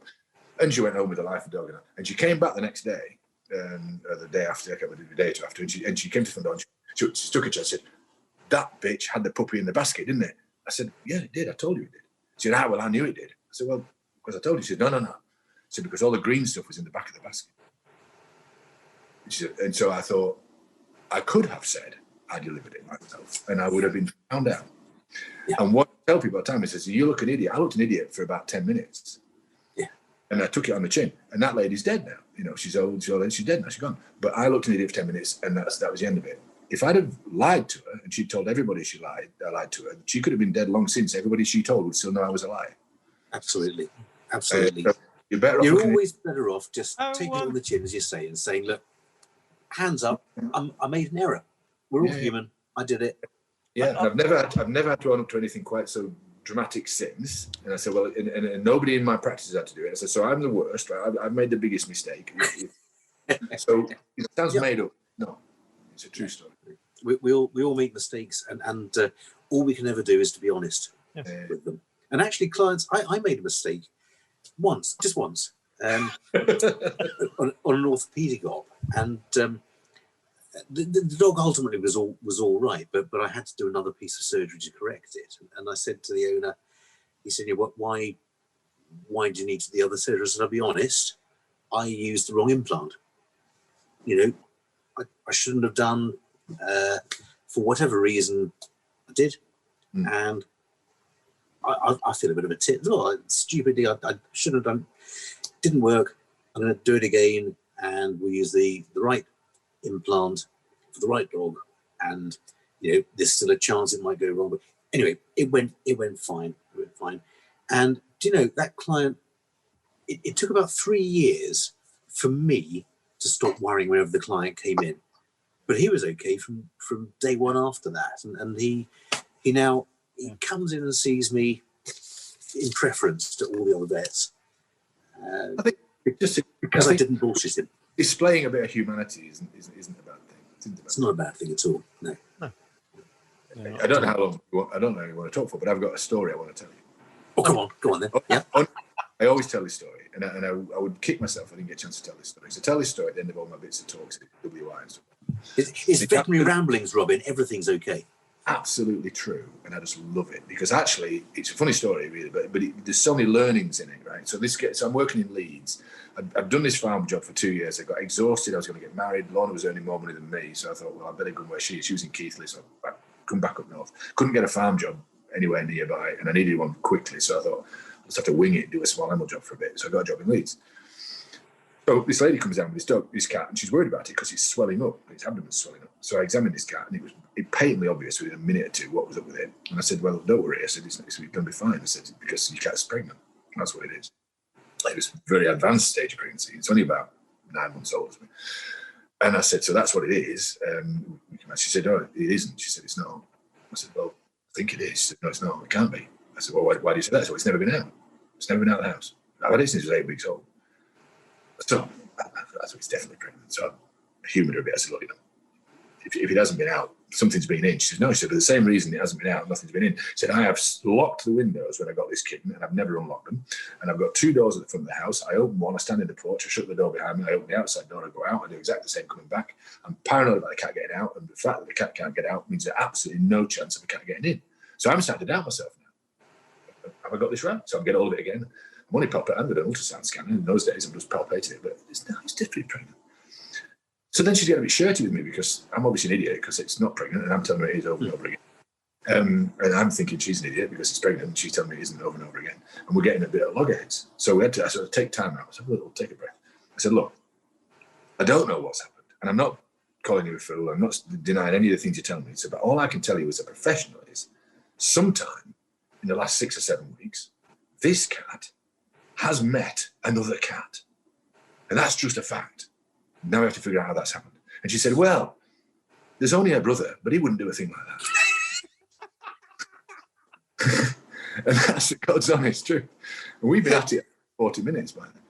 And she went home with a life of dog, and she came back the next day, or the day after, I can't remember, the day or two after, and she came to the front door, and she stuck her chest and said, that bitch had the puppy in the basket, didn't it? I said, yeah, it did. I told you it did. She said, well, I knew it did. I said, well, because I told you. She said, no. I said, because all the green stuff was in the back of the basket. She said, and so I thought, I could have said I delivered it myself, and I would have been found out. Yeah. And what I tell people all the time is, you look an idiot. I looked an idiot for about 10 minutes. Yeah. And I took it on the chin. And that lady's dead now. You know, she's old, she's dead now, she's gone. But I looked an idiot for 10 minutes, and that was the end of it. If I'd have lied to her, and she told everybody I lied to her, she could have been dead long since. Everybody she told would still know I was a liar. Absolutely. So you're You're always better off just taking it on the chin, as you say, and saying, look, hands up, I made an error. We're all human. I did it. Yeah, and I've never had to own up to anything quite so dramatic since. And I said, well, and nobody in my practice has had to do it. I said, so I'm the worst. Right? I've made the biggest mistake. So it sounds made up. No, it's a true story. We all make mistakes, and all we can ever do is to be honest with them. And actually, clients, I made a mistake once, just once, on an orthopedic op, and the dog ultimately was all right, but I had to do another piece of surgery to correct it. And I said to the owner, he said, "Yeah, why do you need the other surgery?" I said, "I'll be honest, I used the wrong implant. You know, I shouldn't have done, for whatever reason I did." And I feel a bit of a tit. Oh, stupidly, I shouldn't have done. Didn't work. I'm going to do it again, and we'll use the right implant for the right dog. And you know, there's still a chance it might go wrong. But anyway, it went fine. It went fine. And do you know, that client? It took about 3 years for me to stop worrying whenever the client came in, but he was okay from day one after that. And he now comes in and sees me in preference to all the other vets. I think just because I didn't bullshit him. Displaying a bit of humanity isn't a bad thing. It's not a bad thing at all. No. I don't know how long. I don't know how you want to talk for, but I've got a story I want to tell you. Oh, come on, go on then. Yeah. I always tell this story, and I would kick myself if I didn't get a chance to tell this story. So I tell this story at the end of all my bits of talks at WI and stuff. It's Veterinary Ramblings, Robin. Everything's okay. Absolutely true, and I just love it because actually it's a funny story, really. But there's so many learnings in it, right? So I'm working in Leeds. I'd done this farm job for 2 years. I got exhausted. I was going to get married. Lorna was earning more money than me, so I thought, well, I better go where she is. She was in Keighley, so I come back up north. Couldn't get a farm job anywhere nearby, and I needed one quickly. So I thought, I'll just have to wing it and do a small animal job for a bit. So I got a job in Leeds. So this lady comes down with this cat, and she's worried about it because it's swelling up. Its abdomen's swelling up. So I examined this cat, and it was patently obvious within a minute or two what was up with it. And I said, well, don't worry. I said, it's going to be fine. I said, because your cat's pregnant. That's what it is. It was a very advanced stage of pregnancy. It's only about 9 months old. And I said, so that's what it is. She said, oh, it isn't. She said, it's not. I said, well, I think it is. She said, no, it's not. It can't be. I said, well, why do you say that? So it's never been out. It's never been out of the house. I've had it since it was 8 weeks old. So I thought it's definitely pregnant. So I humoured her a bit. I said, look, you know, if it hasn't been out, something's been in. She said, no. She said, for the same reason it hasn't been out, nothing's been in. She said, I have locked the windows when I got this kitten, and I've never unlocked them. And I've got 2 doors at the front of the house. I open one, I stand in the porch, I shut the door behind me, I open the outside door, I go out, I do exactly the same coming back. I'm paranoid about the cat getting out, and the fact that the cat can't get out means there's absolutely no chance of the cat getting in. So I'm starting to doubt myself now. Have I got this right? So I'm getting all of it again. I'm only palpating with an ultrasound scanner. In those days, I'm just palpating it, but it's definitely pregnant. So then she's getting a bit shirty with me because I'm obviously an idiot because it's not pregnant, and I'm telling her it is over and over again. And I'm thinking she's an idiot because it's pregnant, and she's telling me it isn't over and over again. And we're getting a bit of loggerheads. So we had to sort of take time out. I said, well, take a breath. I said, look, I don't know what's happened, and I'm not calling you a fool. I'm not denying any of the things you're telling me. So, but all I can tell you as a professional is sometime in the last 6 or 7 weeks, this cat has met another cat. And that's just a fact. Now we have to figure out how that's happened. And she said, well, there's only her brother, but he wouldn't do a thing like that. And that's the God's honest truth. And we've been at it 40 minutes by then.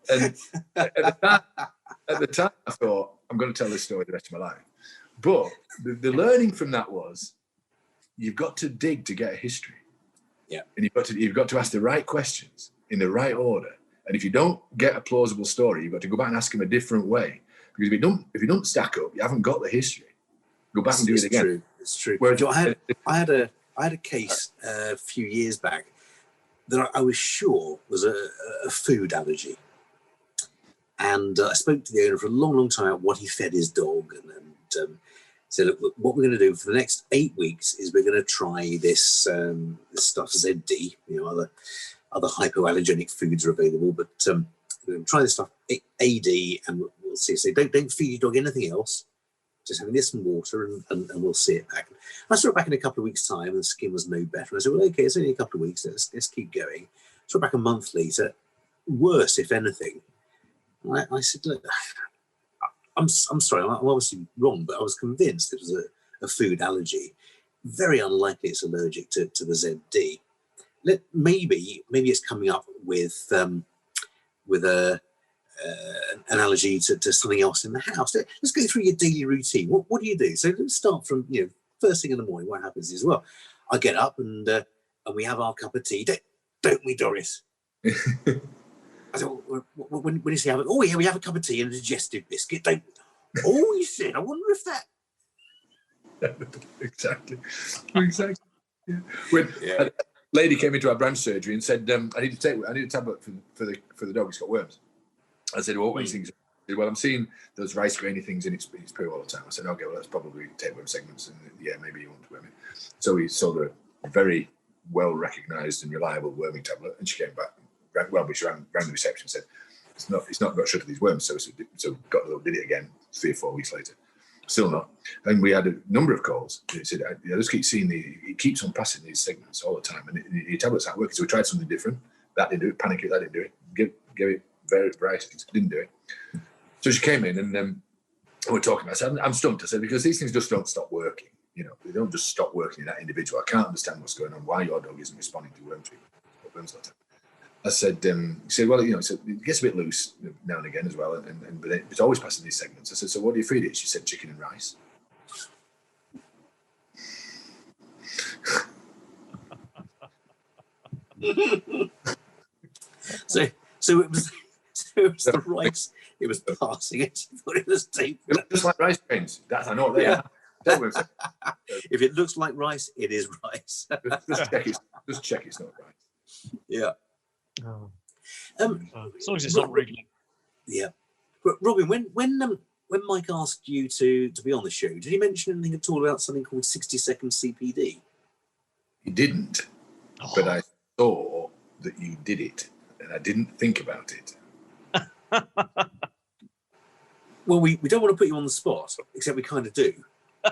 And at the time, I thought, I'm going to tell this story the rest of my life. But the learning from that was, you've got to dig to get a history. Yeah. And you've got to ask the right questions in the right order. And if you don't get a plausible story, you've got to go back and ask him a different way. Because if you don't stack up, you haven't got the history. Go back and do it again. True. It's true. Whereas I had a case a few years back that I was sure was a food allergy. And I spoke to the owner for a long, long time about what he fed his dog, and said, look, what we're going to do for the next 8 weeks is we're going to try this this stuff, ZD, you know, other hypoallergenic foods are available, but we're going to try this stuff, AD, and we'll see. So don't feed your dog anything else, just having this and water, and we'll see it back. And I saw it back in a couple of weeks' time, and the skin was no better. And I said, well, okay, it's only a couple of weeks, let's keep going. Saw it back a month later, worse, if anything. I said, look, I'm sorry, I'm obviously wrong, but I was convinced it was a food allergy. Very unlikely it's allergic to the ZD. Maybe it's coming up with an allergy to something else in the house. Let's go through your daily routine. What do you do? So let's start from, first thing in the morning. What happens is, well, I get up and we have our cup of tea, don't we, Doris? I said, when you say, oh yeah, we have a cup of tea and a digestive biscuit, don't we? Oh, you said, I wonder if that. Exactly. Yeah. When a lady came into our branch surgery and said, I need a tablet for the dog. It's got worms. I said, well, what things? Said, well, I'm seeing those rice grainy things in its poo all the time. I said, okay, well, that's probably tapeworm segments, and yeah, maybe you want to worm it. So we sold her a very well recognised and reliable worming tablet, and she came back. She rang the reception and said, it's not got shut of these worms. So did it again 3 or 4 weeks later. Still not. And we had a number of calls. It said, I just keep seeing it keeps on passing these segments all the time, and your tablets aren't working. So we tried something different. That didn't do it. Panic it. That didn't do it. Give it variety of things. Didn't do it. So she came in and we're talking about it. I said, I'm stumped. I said, because these things just don't stop working. They don't just stop working in that individual. I can't understand what's going on, why your dog isn't responding to worm treatment. I said, he said, well, it gets a bit loose now and again as well, but it's always passing these segments. I said, so what do you feed it? She said, chicken and rice. So it was the rice. It was passing it. She thought it was tape. It looks like rice grains. I know what they are. If it looks like rice, it is rice. just check it's not rice. Yeah. Oh. As long as it's not wriggling. Yeah. But Robin, when Mike asked you to be on the show, did he mention anything at all about something called 60-second CPD? He didn't, but I saw that you did it, and I didn't think about it. Well, we don't want to put you on the spot, except we kind of do.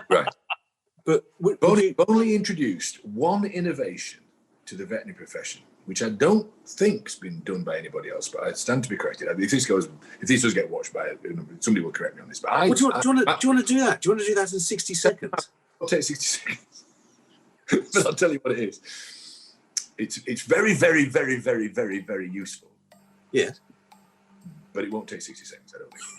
Right. But we've only introduced one innovation to the veterinary profession, which I don't think's been done by anybody else, but I stand to be corrected. If this does get watched by somebody will correct me on this. But do you want to do that? Do you want to do that in 60 seconds? I'll take 60 seconds. But I'll tell you what it is. It's very, very, very, very, very, very useful. Yes. But it won't take 60 seconds, I don't think.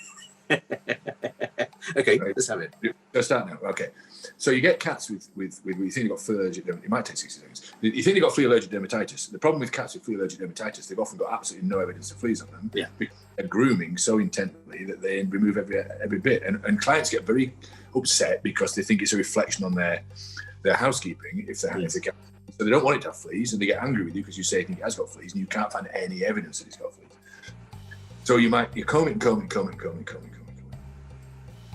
Okay, right. Let's have it. Let's start now. Okay. So you get cats with you think you've got flea allergic dermatitis. It might take 60 seconds. You think you've got flea allergic dermatitis. The problem with cats with flea allergic dermatitis, they've often got absolutely no evidence of fleas on them. Yeah. Because they're grooming so intently that they remove every bit. And clients get very upset because they think it's a reflection on their housekeeping if the cat. So they don't want it to have fleas, and they get angry with you because you say it has got fleas and you can't find any evidence that it's got fleas. So you comb it.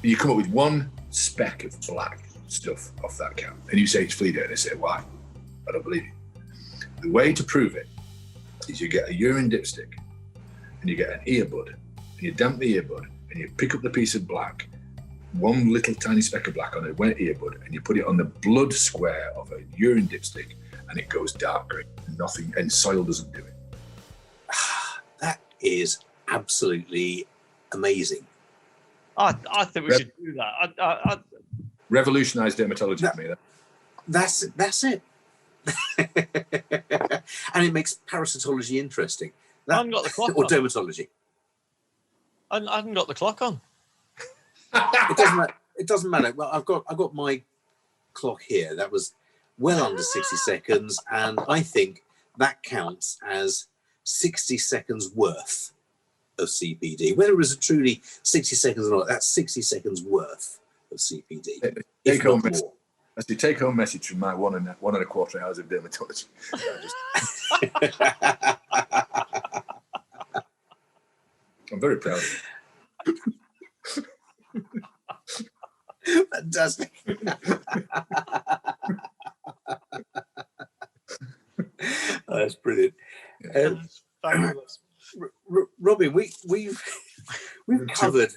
And you come up with one speck of black stuff off that cat, and you say it's flea dirt, and they say, why? I don't believe you. The way to prove it is you get a urine dipstick, and you get an earbud, and you damp the earbud, and you pick up the piece of black, one little tiny speck of black on a wet earbud, and you put it on the blood square of a urine dipstick, and it goes dark green. Nothing, and soil doesn't do it. That is absolutely amazing. I think we should do that. I Revolutionised dermatology for me. That's it. And it makes parasitology interesting. I haven't got the clock or on. Dermatology. I haven't got the clock on. It doesn't matter. Well, I've got my clock here. That was well under 60 seconds, and I think that counts as 60 seconds worth of CPD. Whether it was truly 60 seconds or not, that's 60 seconds worth of CPD. That's the take-home message from my 1.25 hours of dermatology. I'm very proud of it. Fantastic. That's brilliant. Fabulous. Robin, we've covered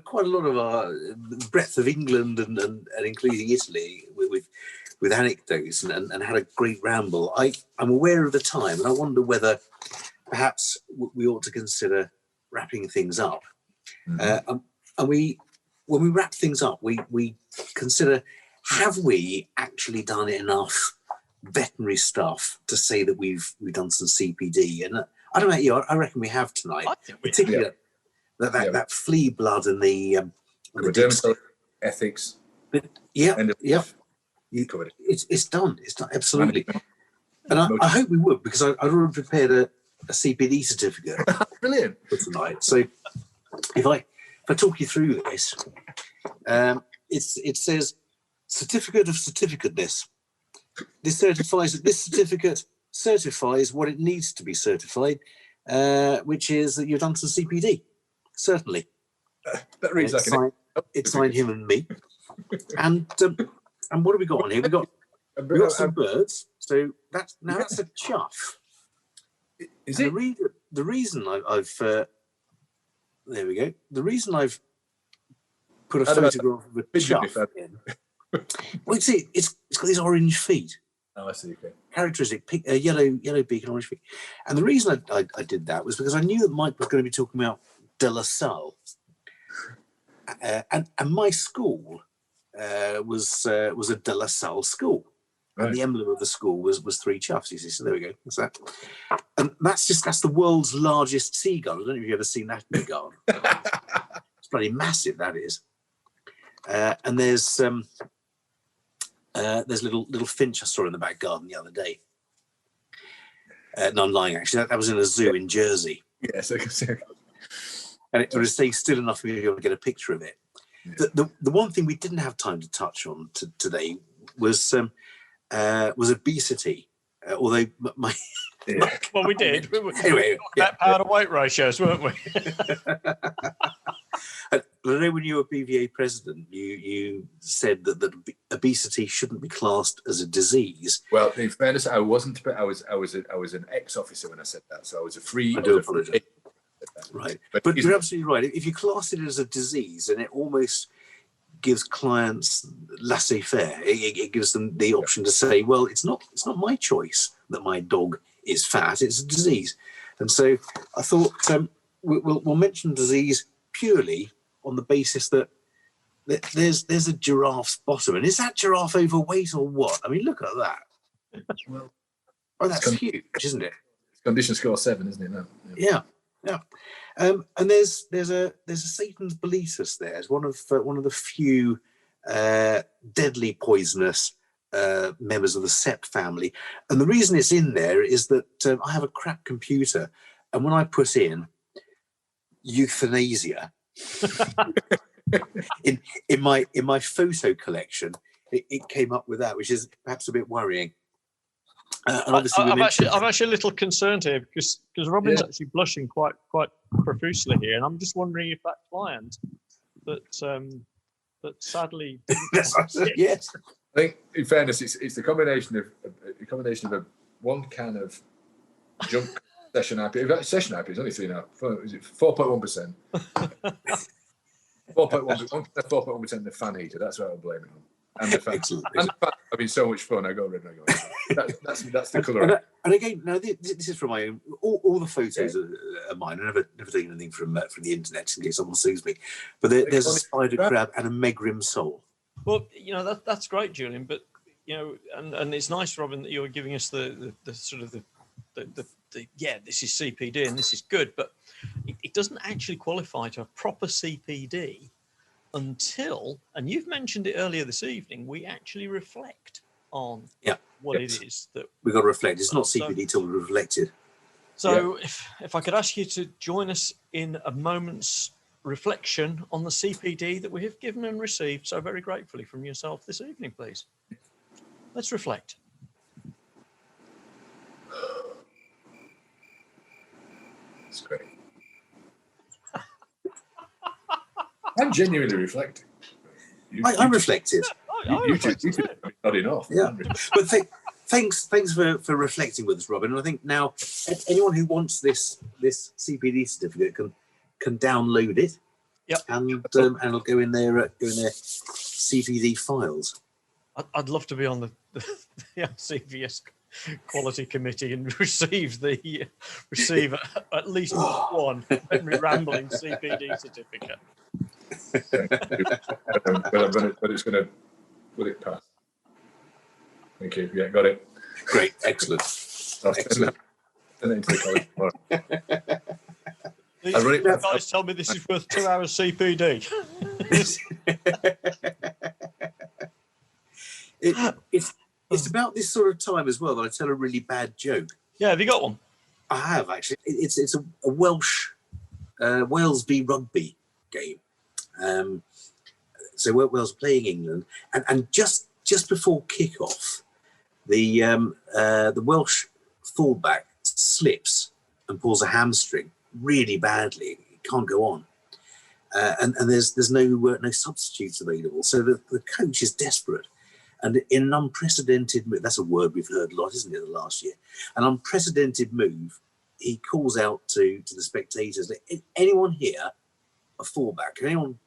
quite a lot of our breadth of England and including Italy with anecdotes and had a great ramble. I'm aware of the time, and I wonder whether perhaps we ought to consider wrapping things up. Mm-hmm. and when we wrap things up, we consider, have we actually done enough veterinary stuff to say that we've done some CPD? And I don't know about you, I reckon we have tonight. I think we have. Particularly that flea blood and the dermatology, ethics. But it's done. It's done, absolutely. And I hope we would, because I'd already prepared a CPD certificate. Brilliant. For tonight. So if I talk you through this, it says certificate of certificateness. This certifies that this certificate certifies what it needs to be certified, which is that you've done some CPD. Certainly. That reads like it's signed him and me. And what have we got on here? We've got some birds. So that's a chuff. Is and it? The reason I've there we go. The reason I've put a photograph of a chuff in. Well, see, it's got these orange feet. Oh, I see. Okay. Characteristic, yellow beak and orange feet. And the reason I did that was because I knew that Mike was going to be talking about De La Salle, and my school was a De La Salle school, right. And the emblem of the school was three chuffs. You see, so there we go. That's that. And that's the world's largest seagull. I don't know if you've ever seen that in the garden. It's bloody massive, that is. And there's little finch I saw in the back garden the other day. No, I'm lying, actually. That was in a zoo in Jersey. Yes, I can see. And it was staying still enough for me to be able to get a picture of it. Yeah. The one thing we didn't have time to touch on today was obesity. Although my well, we did. Anyway, that power to weight ratios, weren't we? I know when you were BVA president, you said that obesity shouldn't be classed as a disease. Well, in fairness, I wasn't. But I was an ex-officer when I said that, so I was a free. I do apologise. Right, but you're absolutely right. If you class it as a disease, and it almost gives clients laissez-faire. It gives them the option to say, well, it's not my choice that my dog is fat. It's a disease, and so I thought we'll mention disease purely on the basis that there's a giraffe's bottom, and is that giraffe overweight or what? I mean, look at that. Well, that's huge, isn't it? It's condition score 7, isn't it? No. Yeah. And there's a Satan's Boletus there. It's one of the few deadly poisonous members of the sept family, and the reason it's in there is that I have a crap computer, and when I put in euthanasia in my photo collection, it came up with that, which is perhaps a bit worrying. And obviously I'm actually a little concerned here because Robin's actually blushing quite profusely here, and I'm just wondering if that client that sadly yes. I think, in fairness, it's the combination of one can of junk session IP. Session IP is only 3.5. Is it 4.1%? 4.1% the fan heater. That's what I'll blame it on. And the fan. And the fan having so much fun. I got rid of it. That's the colour. And again, now this is from my own. All the photos are mine. I never taken anything from the internet in case someone sues me. But there's a spider crab and a megrim sole. Well, that's great, Julian. But and it's nice, Robin, that you're giving us the sort of the this is CPD and this is good, but it doesn't actually qualify to a proper CPD until, and you've mentioned it earlier this evening, we actually reflect on what it is that we've got to reflect. It's not CPD till we've reflected. So if I could ask you to join us in a moment's reflection on the CPD that we have given and received so very gratefully from yourself this evening, please. Let's reflect. That's great. I'm genuinely reflecting. I'm reflected. You nodding off. Yeah, but thanks for reflecting with us, Robin. And I think now anyone who wants this CPD certificate can download it. Yep. And it'll go in their CPD files. I'd love to be on the CVS quality committee and receive at least one Veterinary Ramblings CPD certificate. but it's going to, will it pass? Thank you. Yeah, got it. Great, excellent. Excellent. Send it into the college tomorrow. These guys tell me this is worth 2 hours CPD. It's about this sort of time as well that I tell a really bad joke. Yeah, have you got one? I have, actually. It's a Welsh Wales v rugby game. So Wales are playing England, and just before kick-off, the Welsh fullback slips and pulls a hamstring really badly. It can't go on, and there's no substitutes available. So the coach is desperate, and in an unprecedented move, that's a word we've heard a lot, isn't it, the last year? An unprecedented move. He calls out to the spectators, anyone here a fullback? Can anyone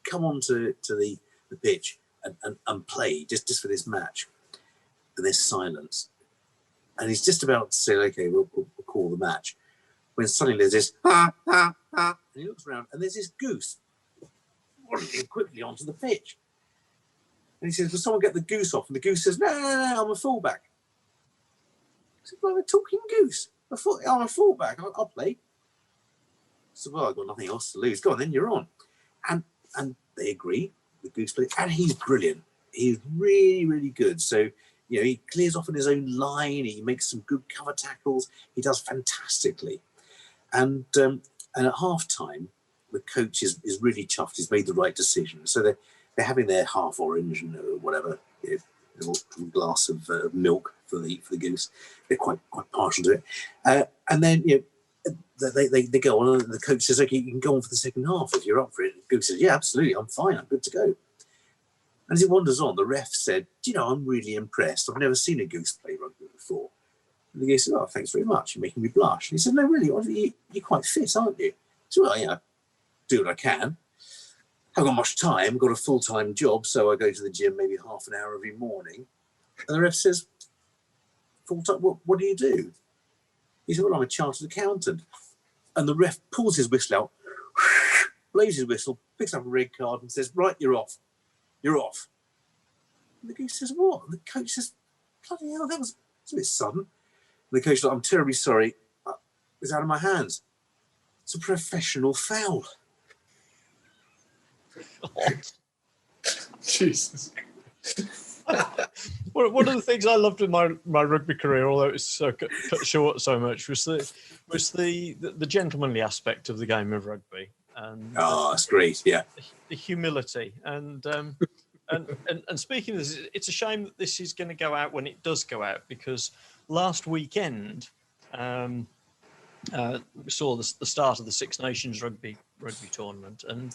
come on to the pitch and play just for this match? And there's silence. And he's just about to say, okay, we'll call the match, when suddenly there's this, and he looks around, and there's this goose running quickly onto the pitch. And he says, will someone get the goose off? And the goose says, no, I'm a fullback. He said, well, we're talking goose. I'm a fullback, I'll play. So, well, I've got nothing else to lose. Go on, then you're on. And they agree, the goose plays, and he's brilliant. He's really, really good. So, he clears off on his own line. He makes some good cover tackles. He does fantastically. And at half time, the coach is really chuffed. He's made the right decision. So they're having their half orange and whatever, a little glass of milk for the goose. They're quite partial to it. And then they go on, and the coach says, "Okay, you can go on for the second half if you're up for it." And the goose says, "Yeah, absolutely, I'm fine. I'm good to go." And as he wanders on, the ref said, I'm really impressed. I've never seen a goose play rugby before. And the goose said, "Oh, thanks very much. You're making me blush." And he said, "No, really, you're quite fit, aren't you?" So, well, do what I can. Haven't got much time, got a full-time job, so I go to the gym maybe half an hour every morning. And the ref says, "Full-time, what do you do?" He said, "Well, I'm a chartered accountant." And the ref pulls his whistle out, blows his whistle, picks up a red card and says, "Right, you're off. You're off." And the goose says, "What?" And the coach says, "Bloody hell, that was a bit sudden." And the coach said, "I'm terribly sorry. It's out of my hands. It's a professional foul." Jesus. One of the things I loved in my rugby career, although it's so cut short so much, was the gentlemanly aspect of the game of rugby. And that's great. Yeah, the humility and speaking of this, it's a shame that this is going to go out when it does go out, because last weekend we saw the start of the Six Nations rugby tournament, and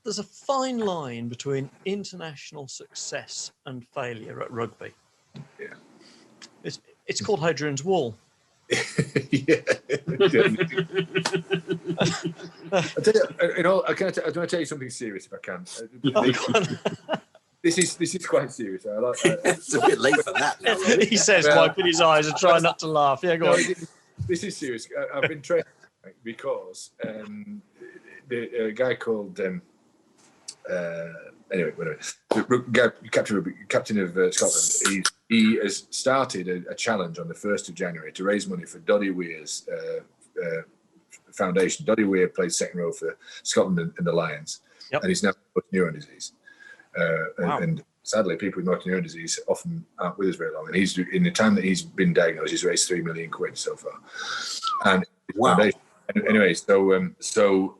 there's a fine line between international success and failure at rugby. Yeah, it's called Hadrian's Wall. Yeah. I want to tell you something serious if I can. This is quite serious. It's a bit late for that now. He says, wiping his eyes and trying not to laugh. Yeah, go on. This is serious. I've been trained because a guy called captain of Scotland. He has started a challenge on the 1st of January to raise money for Doddy Weir's foundation. Doddy Weir plays second row for Scotland and the Lions, and he's now got neuron disease. And sadly, people with motor neuron disease often aren't with us very long. And he's, in the time that he's been diagnosed, he's raised £3 million so far. And anyway, so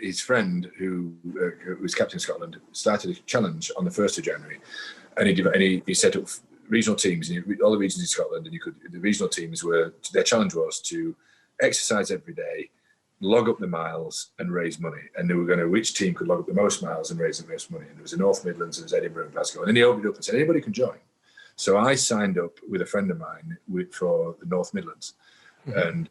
his friend who was captain of Scotland started a challenge on the 1st of January, and he set up regional teams in all the regions in Scotland, and the regional teams their challenge was to exercise every day, log up the miles and raise money. And they were going to, which team could log up the most miles and raise the most money. And there was the North Midlands, there was Edinburgh and Glasgow. And then he opened it up and said, anybody can join. So I signed up with a friend of mine for the North Midlands. Mm-hmm.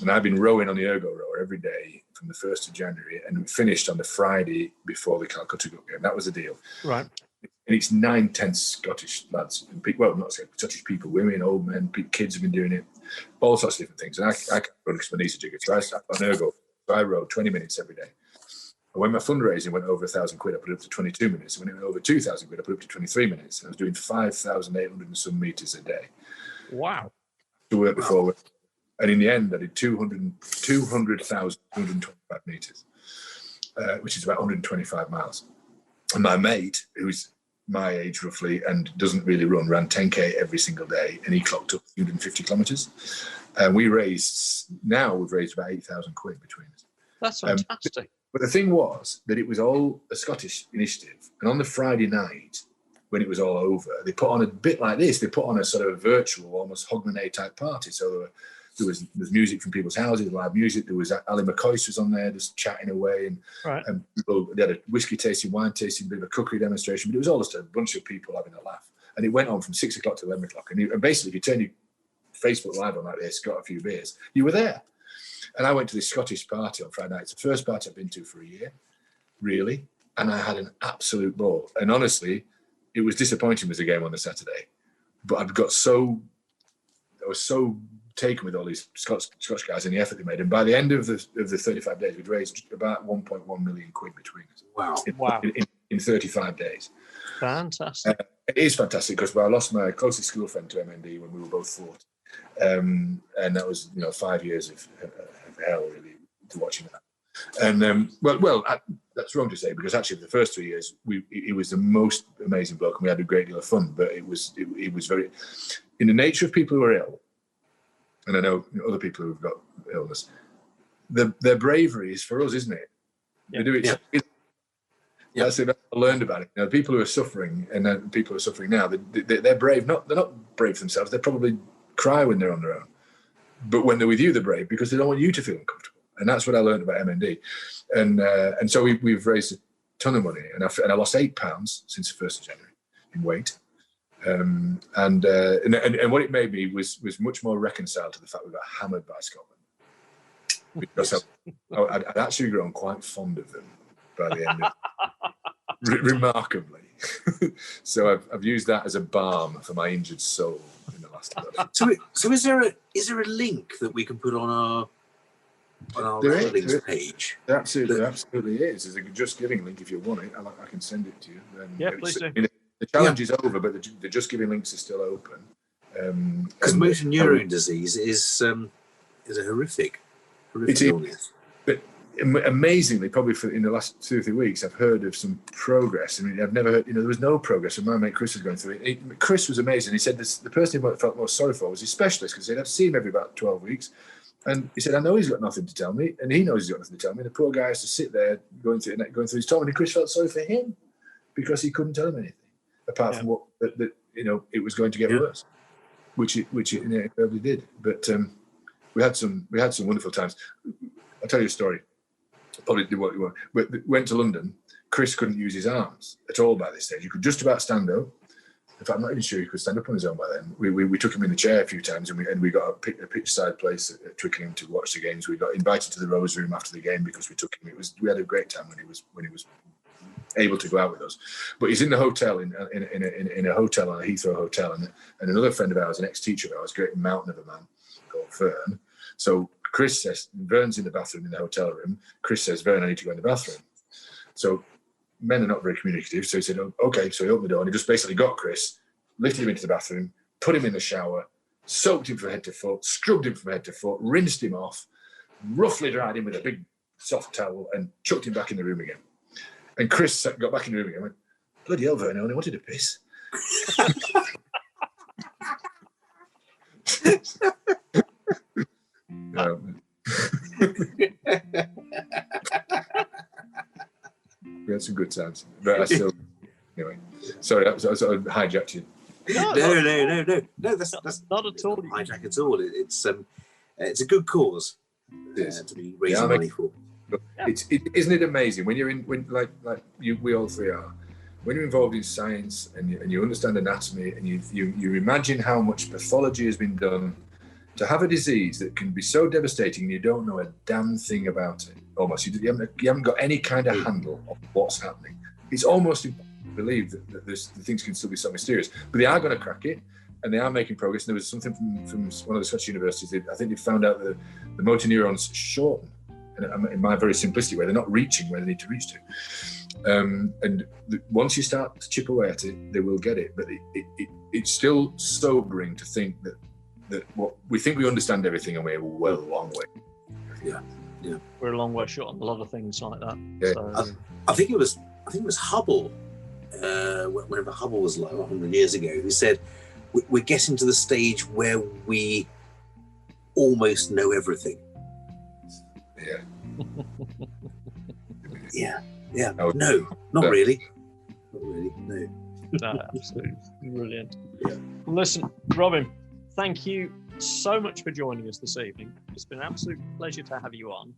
And I've been rowing on the ergo rower every day from the 1st of January, and we finished on the Friday before the Calcutta Cup game. That was the deal. Right. And it's 9-10 Scottish lads, well, not Scottish people, women, old men, kids have been doing it, all sorts of different things. And I can't run because my knees are jiggered. So I sat on ergo. So I rowed 20 minutes every day. And when my fundraising went over £1,000, I put it up to 22 minutes. And when it went over £2,000, I put it up to 23 minutes. And I was doing 5,800 and some meters a day. Wow. To work before work. And in the end, I did 200,225 meters, which is about 125 miles. And my mate, who's my age roughly and doesn't really run, ran 10K every single day, and he clocked up 150 kilometers. And we've raised about £8,000 between us. That's fantastic. But the thing was that it was all a Scottish initiative. And on the Friday night, when it was all over, they put on a bit like this. They put on a sort of virtual, almost Hogmanay type party. So there was music from people's houses, live music. There was Ali McCoy was on there just chatting away, and people, they had a whiskey tasting, wine tasting, bit of a cookery demonstration. But it was all just a bunch of people having a laugh. And it went on from 6 o'clock to 11 o'clock. And basically, if you turn your Facebook Live on like this, got a few beers, you were there. And I went to this Scottish party on Friday night. It's the first party I've been to for a year, really. And I had an absolute ball. And honestly, it was disappointing as a game on the Saturday. But I was so taken with all these Scotch guys and the effort they made. And by the end of the 35 days, we'd raised about 1.1 million quid between us. Wow. In 35 days. Fantastic. It is fantastic because I lost my closest school friend to MND when we were both 40. And that was, 5 years of hell, really, to watching that. And that's wrong to say, because actually the first 3 years, he was the most amazing bloke, and we had a great deal of fun. But it was very, in the nature of people who are ill, and I know other people who've got illness, their bravery is for us, isn't it? Yeah. They do it. Yeah. That's it. I learned about it. People who are suffering, and people who are suffering now, they're brave. They're not brave themselves. They probably cry when they're on their own. But when they're with you, they're brave because they don't want you to feel uncomfortable. And that's what I learned about MND. And so we've raised a ton of money, and I lost £8 since the 1st of January in weight. And what it made me was much more reconciled to the fact we got hammered by Scotland, because I'd actually grown quite fond of them by the end of remarkably. So I've used that as a balm for my injured soul in the last 11. So is there a link that we can put on our Ramblings page? There absolutely is. There's a Just Giving link if you want it. I can send it to you. Please do. The challenge is over, but the Just Giving links are still open. Because motor neurone disease is a horrific illness. But amazingly, probably in the last 2 or 3 weeks, I've heard of some progress. I mean, I've never heard, there was no progress. And my mate Chris was going through it. Chris was amazing. He said the person he felt most sorry for was his specialist, because I'd see him every about 12 weeks. And he said, I know he's got nothing to tell me, and he knows he's got nothing to tell me. The poor guy has to sit there going through his time, and Chris felt sorry for him because he couldn't tell him anything apart from what it was going to get worse, which it inevitably did. But we had some wonderful times. I'll tell you a story. Probably did what you want. But went to London. Chris couldn't use his arms at all by this stage. He could just about stand up. In fact, I'm not even sure he could stand up on his own by then. We took him in the chair a few times, and we got a pitch side place at Twickenham to watch the games. We got invited to the Rose Room after the game because we took him. We had a great time when he was able to go out with us. But he's in the hotel in a hotel, on a Heathrow hotel, and another friend of ours, an ex-teacher of ours, a great mountain of a man called Vern. So Chris says, Vern's in the bathroom in the hotel room. Chris says, Vern, I need to go in the bathroom. So men are not very communicative. So he said, oh, okay. So he opened the door, and he just basically got Chris, lifted him into the bathroom, put him in the shower, soaked him from head to foot, scrubbed him from head to foot, rinsed him off, roughly dried him with a big soft towel, and chucked him back in the room again. And Chris got back in the room again and went, bloody hell, Vern, I only wanted a piss. We had some good times. But I still, anyway. Sorry, I sort of hijacked you. No, that's not at all. Hijack at all. It's a good cause to be raising money for. Isn't it amazing when you're we all three are, when you're involved in science and you understand anatomy and you imagine how much pathology has been done to have a disease that can be so devastating and you don't know a damn thing about it. Almost, you haven't got any kind of handle on what's happening. It's almost impossible to believe that the things can still be so mysterious. But they are going to crack it, and they are making progress. And there was something from one of the Scottish universities. I think they found out that the motor neurons shorten. in my very simplistic way, they're not reaching where they need to reach to. And once you start to chip away at it, they will get it. But it's still sobering to think that what we think we understand everything, and we're well a long way. Yeah. We're a long way short on a lot of things like that. Yeah. So, I think it was Hubble, whenever Hubble was like 100 years ago, who said we're getting to the stage where we almost know everything. Yeah. Oh. No, not really. Not really. No. no, absolutely brilliant. Yeah. Well, listen, Robin, thank you so much for joining us this evening. It's been an absolute pleasure to have you on.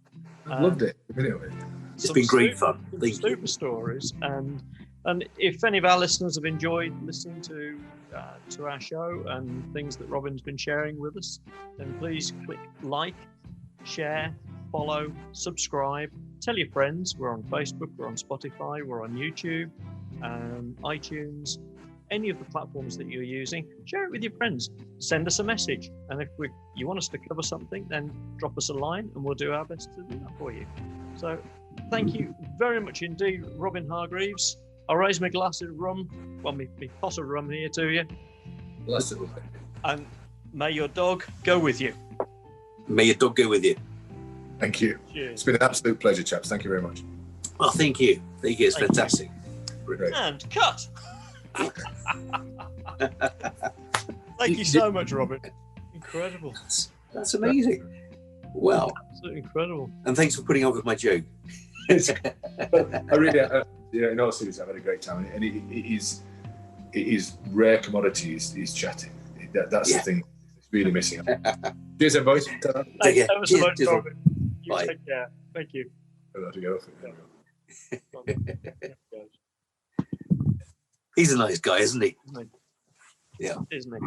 I've loved it. It's been great fun. Thank you. Super stories, and if any of our listeners have enjoyed listening to our show and things that Robin's been sharing with us, then please click like, share, follow, subscribe, tell your friends. We're on Facebook, we're on Spotify, we're on YouTube, iTunes, any of the platforms that you're using. Share it with your friends. Send us a message, and if you want us to cover something, then drop us a line and we'll do our best to do that for you. So thank you very much indeed, Robin Hargreaves. I'll raise my glass of rum, well, my pot of rum here to you. Bless it. And may your dog go with you. May your dog go with you. Thank you. Cheers. It's been an absolute pleasure, chaps. Thank you very much. Well, thank you. Thank you. It's Thank you. fantastic. Great. And cut. Thank you so much, Robin. Incredible. That's amazing. Well, Absolutely incredible. and thanks for putting up with my joke. I really, in all seriousness, I've had a great time, and it is rare commodity is chatting. That's the thing. It's really missing. Cheers, then, boys. Ta-ra. Thanks care. ever so much, Cheers. Robin. You Bye. take care. Thank you. I'll have to get off it. There we go. He's a nice guy, isn't he? Isn't Yeah. he? Isn't he?